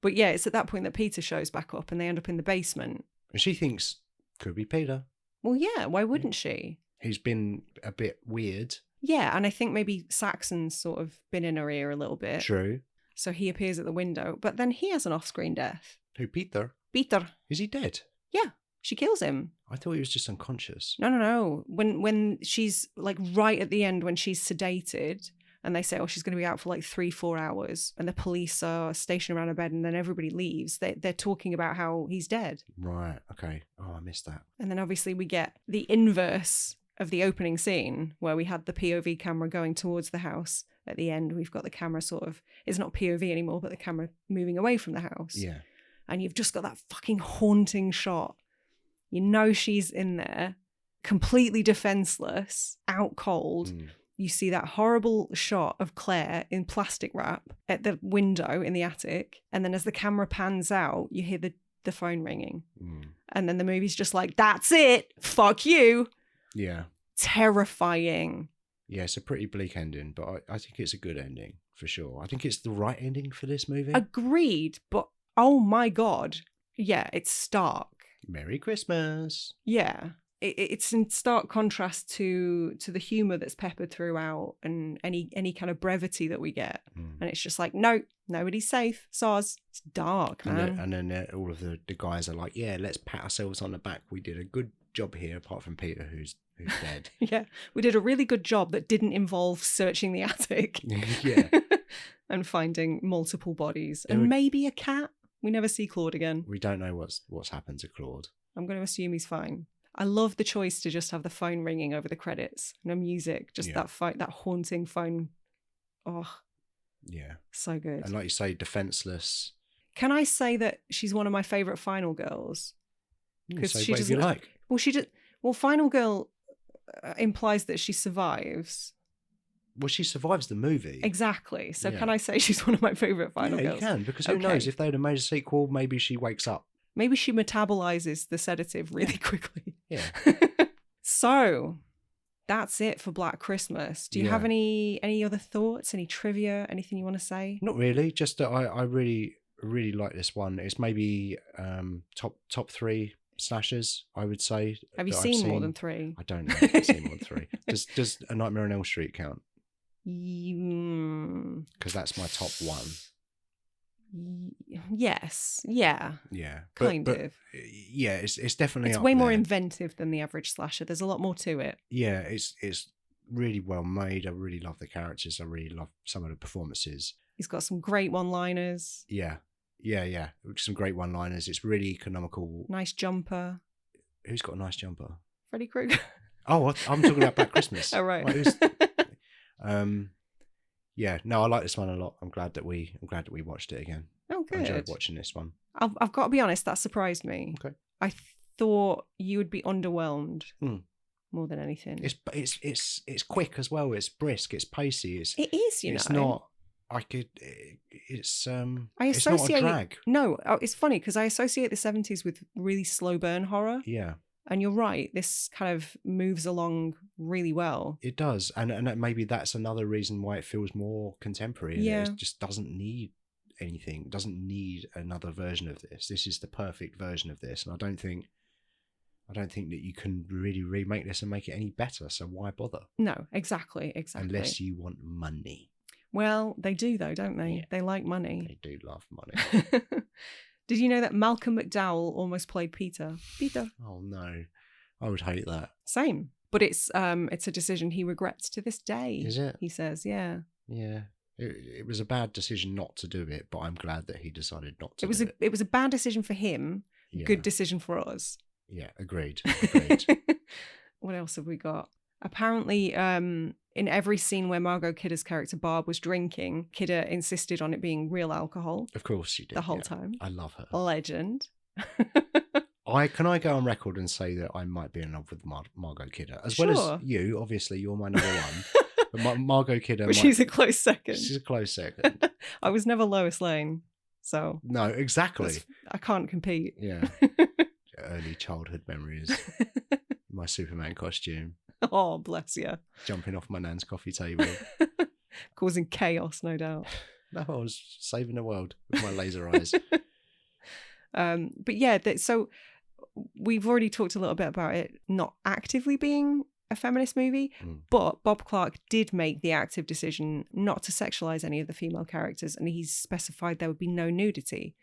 Speaker 2: But yeah, it's at that point that Peter shows back up and they end up in the basement.
Speaker 1: And she thinks, could be Peter.
Speaker 2: Well, yeah, why wouldn't she?
Speaker 1: He's been a bit weird.
Speaker 2: Yeah, and I think maybe Saxon's sort of been in her ear a little bit.
Speaker 1: True.
Speaker 2: So he appears at the window, but then he has an off-screen death.
Speaker 1: Who, Peter?
Speaker 2: Peter.
Speaker 1: Is he dead?
Speaker 2: Yeah, she kills him.
Speaker 1: I thought he was just unconscious.
Speaker 2: No. When she's like right at the end, when she's sedated, and they say, oh, she's going to be out for like 3-4 hours, and the police are stationed around her bed, and then everybody leaves. They're talking about how he's dead.
Speaker 1: Right. Okay. Oh, I missed that.
Speaker 2: And then obviously we get the inverse of the opening scene where we had the POV camera going towards the house. At the end, we've got the camera it's not POV anymore, but the camera moving away from the house.
Speaker 1: Yeah.
Speaker 2: And you've just got that fucking haunting shot. You know she's in there, completely defenseless, out cold. You see that horrible shot of Claire in plastic wrap at the window in the attic. And then as the camera pans out, you hear the phone ringing. And then the movie's just like, that's it. Fuck you.
Speaker 1: Yeah.
Speaker 2: Terrifying.
Speaker 1: Yeah, it's a pretty bleak ending, but I think it's a good ending for sure. I think it's the right ending for this movie.
Speaker 2: Agreed, but oh my God. Yeah, it's stark.
Speaker 1: Merry Christmas.
Speaker 2: Yeah. It's in stark contrast to the humour that's peppered throughout and any kind of brevity that we get. And it's just like, no, nobody's safe. Soz. It's dark, man.
Speaker 1: And then all of the guys are like, yeah, let's pat ourselves on the back. We did a good job here, apart from Peter, who's dead.
Speaker 2: Yeah, we did a really good job that didn't involve searching the attic.
Speaker 1: Yeah.
Speaker 2: And finding multiple bodies. And maybe a cat. We never see Claude again.
Speaker 1: We don't know what's happened to Claude.
Speaker 2: I'm going to assume he's fine. I love the choice to just have the phone ringing over the credits. No music, just that haunting phone. Oh. Yeah. So good.
Speaker 1: And like you say, defenseless.
Speaker 2: Can I say that she's one of my favourite Final Girls?
Speaker 1: Because she doesn't like.
Speaker 2: Well, Final Girl implies that she survives.
Speaker 1: Well, she survives the movie.
Speaker 2: Exactly. So can I say she's one of my favourite Final Girls?
Speaker 1: Yeah, you can, because who knows? If they'd have made a sequel, maybe she wakes up.
Speaker 2: Maybe she metabolizes the sedative really quickly.
Speaker 1: Yeah.
Speaker 2: So, that's it for Black Christmas. Do you have any other thoughts? Any trivia? Anything you want to say?
Speaker 1: Not really. Just that I really like this one. It's maybe top 3 slashers, I would say.
Speaker 2: Have you seen more than 3?
Speaker 1: I don't know if I've seen more than 3. Does A Nightmare on Elm Street count? Because that's my top 1.
Speaker 2: Yes. Yeah.
Speaker 1: Yeah.
Speaker 2: Kind of.
Speaker 1: Yeah, it's definitely
Speaker 2: it's
Speaker 1: up
Speaker 2: way
Speaker 1: there.
Speaker 2: More inventive than the average slasher. There's a lot more to it.
Speaker 1: Yeah, it's really well made. I really love the characters. I really love some of the performances.
Speaker 2: He's got some great one-liners.
Speaker 1: Yeah. Some great one-liners. It's really economical.
Speaker 2: Nice jumper.
Speaker 1: Who's got a nice jumper?
Speaker 2: Freddy Krueger.
Speaker 1: Oh, I'm talking about Black Christmas.
Speaker 2: Oh, right.
Speaker 1: Yeah, no, I like this one a lot. I'm glad that we watched it again.
Speaker 2: Oh, good.
Speaker 1: I enjoyed watching this one.
Speaker 2: I've got to be honest, that surprised me.
Speaker 1: Okay.
Speaker 2: I thought you would be underwhelmed. more than anything.
Speaker 1: It's quick as well. It's brisk. It's pacey.
Speaker 2: It is,
Speaker 1: it's
Speaker 2: know.
Speaker 1: not. It's
Speaker 2: it's
Speaker 1: not a drag.
Speaker 2: No, it's funny because I associate the 70s with really slow burn horror.
Speaker 1: Yeah.
Speaker 2: And you're right, this kind of moves along really well.
Speaker 1: It does. And maybe that's another reason why it feels more contemporary.
Speaker 2: Yeah.
Speaker 1: It just doesn't need anything. It doesn't need another version of this. This is the perfect version of this. And I don't think that you can really remake this and make it any better. So why bother?
Speaker 2: No, exactly.
Speaker 1: Unless you want money.
Speaker 2: Well, they do though, don't they? Yeah. They like money.
Speaker 1: They do love money.
Speaker 2: Did you know that Malcolm McDowell almost played Peter?
Speaker 1: Oh no, I would hate that.
Speaker 2: Same, but it's a decision he regrets to this day.
Speaker 1: Is it?
Speaker 2: He says, yeah.
Speaker 1: Yeah, it was a bad decision not to do it, but I'm glad that he decided not to.
Speaker 2: It was a bad decision for him. Yeah. Good decision for us.
Speaker 1: Yeah, agreed.
Speaker 2: What else have we got? Apparently, in every scene where Margot Kidder's character Barb was drinking, Kidder insisted on it being real alcohol.
Speaker 1: Of course she did.
Speaker 2: The whole time.
Speaker 1: I love her.
Speaker 2: Legend.
Speaker 1: Can I go on record and say that I might be in love with Margot Kidder? As well as you, obviously, you're my number one. But Margot Kidder...
Speaker 2: But she's a close second.
Speaker 1: She's a close second.
Speaker 2: I was never Lois Lane, so...
Speaker 1: No, exactly.
Speaker 2: I can't compete.
Speaker 1: Yeah. Early childhood memories. My Superman costume.
Speaker 2: Oh, bless you.
Speaker 1: Jumping off my nan's coffee table.
Speaker 2: Causing chaos, no doubt.
Speaker 1: No, I was saving the world with my laser eyes.
Speaker 2: But yeah, so we've already talked a little bit about it not actively being a feminist movie, but Bob Clark did make the active decision not to sexualize any of the female characters, and he specified there would be no nudity,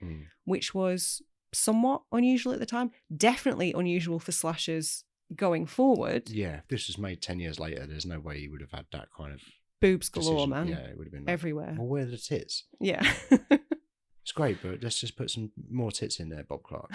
Speaker 2: which was somewhat unusual at the time. Definitely unusual for slashers going forward.
Speaker 1: Yeah, this was made 10 years later. There's no way you would have had that kind of
Speaker 2: boobs galore, man.
Speaker 1: Yeah, it would have been
Speaker 2: everywhere.
Speaker 1: Well, where are the tits?
Speaker 2: Yeah.
Speaker 1: It's great, but let's just put some more tits in there, Bob Clark.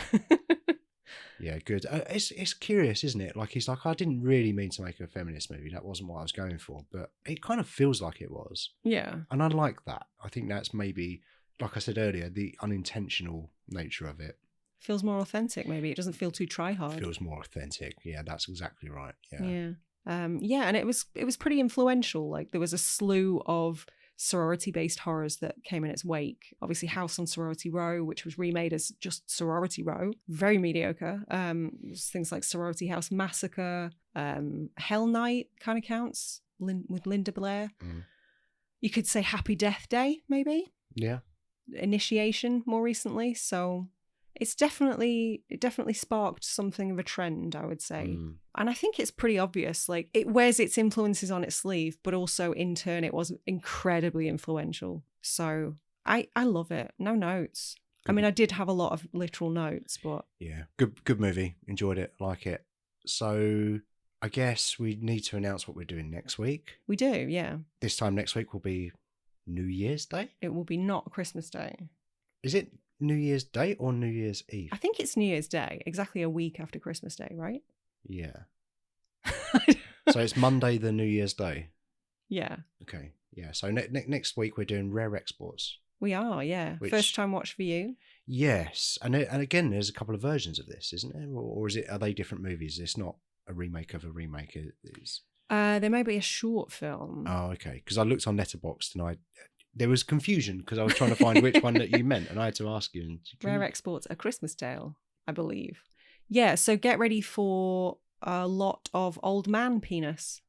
Speaker 1: Yeah, good. It's curious, isn't it? Like, he's like, I didn't really mean to make a feminist movie. That wasn't what I was going for, but it kind of feels like it was.
Speaker 2: Yeah.
Speaker 1: And I like that. I think that's maybe, like I said earlier, the unintentional nature of it.
Speaker 2: Feels more authentic, maybe. It doesn't feel too try-hard.
Speaker 1: Feels more authentic. Yeah, that's exactly right. Yeah.
Speaker 2: Yeah, and it was pretty influential. Like, there was a slew of sorority-based horrors that came in its wake. Obviously, House on Sorority Row, which was remade as just Sorority Row. Very mediocre. Things like Sorority House Massacre, Hell Night kind of counts, with Linda Blair. You could say Happy Death Day, maybe?
Speaker 1: Yeah.
Speaker 2: Initiation more recently, so... it definitely sparked something of a trend, I would say. And I think it's pretty obvious. Like, it wears its influences on its sleeve, but also in turn it was incredibly influential. So I love it. No notes. Good. I mean, I did have a lot of literal notes, but... yeah.
Speaker 1: Good movie. Enjoyed it. Like it. So I guess we need to announce what we're doing next week.
Speaker 2: We do, yeah.
Speaker 1: This time next week will be New Year's Day?
Speaker 2: It will be not Christmas Day.
Speaker 1: Is it New Year's Day or New Year's Eve?
Speaker 2: I think it's New Year's Day, exactly a week after Christmas Day, right?
Speaker 1: Yeah. So it's Monday the New Year's Day?
Speaker 2: Yeah.
Speaker 1: Okay, yeah. So next week we're doing Rare Exports.
Speaker 2: We are, yeah. First time watch for you? Yes.
Speaker 1: And again, there's a couple of versions of this, isn't there? Or are they different movies? It's not a remake of a remake.
Speaker 2: There may be a short film.
Speaker 1: Oh, okay. Because I looked on Letterboxd and there was confusion because I was trying to find which one that you meant, and I had to ask you.
Speaker 2: Rare Exports, A Christmas Tale, I believe. Yeah, so get ready for a lot of old man penis.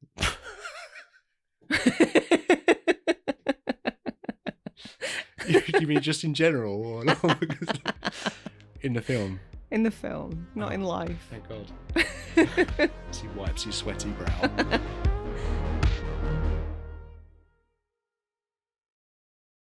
Speaker 1: You mean just in general? Or in the film?
Speaker 2: In the film, not in life.
Speaker 1: Thank God. As he wipes his sweaty brow.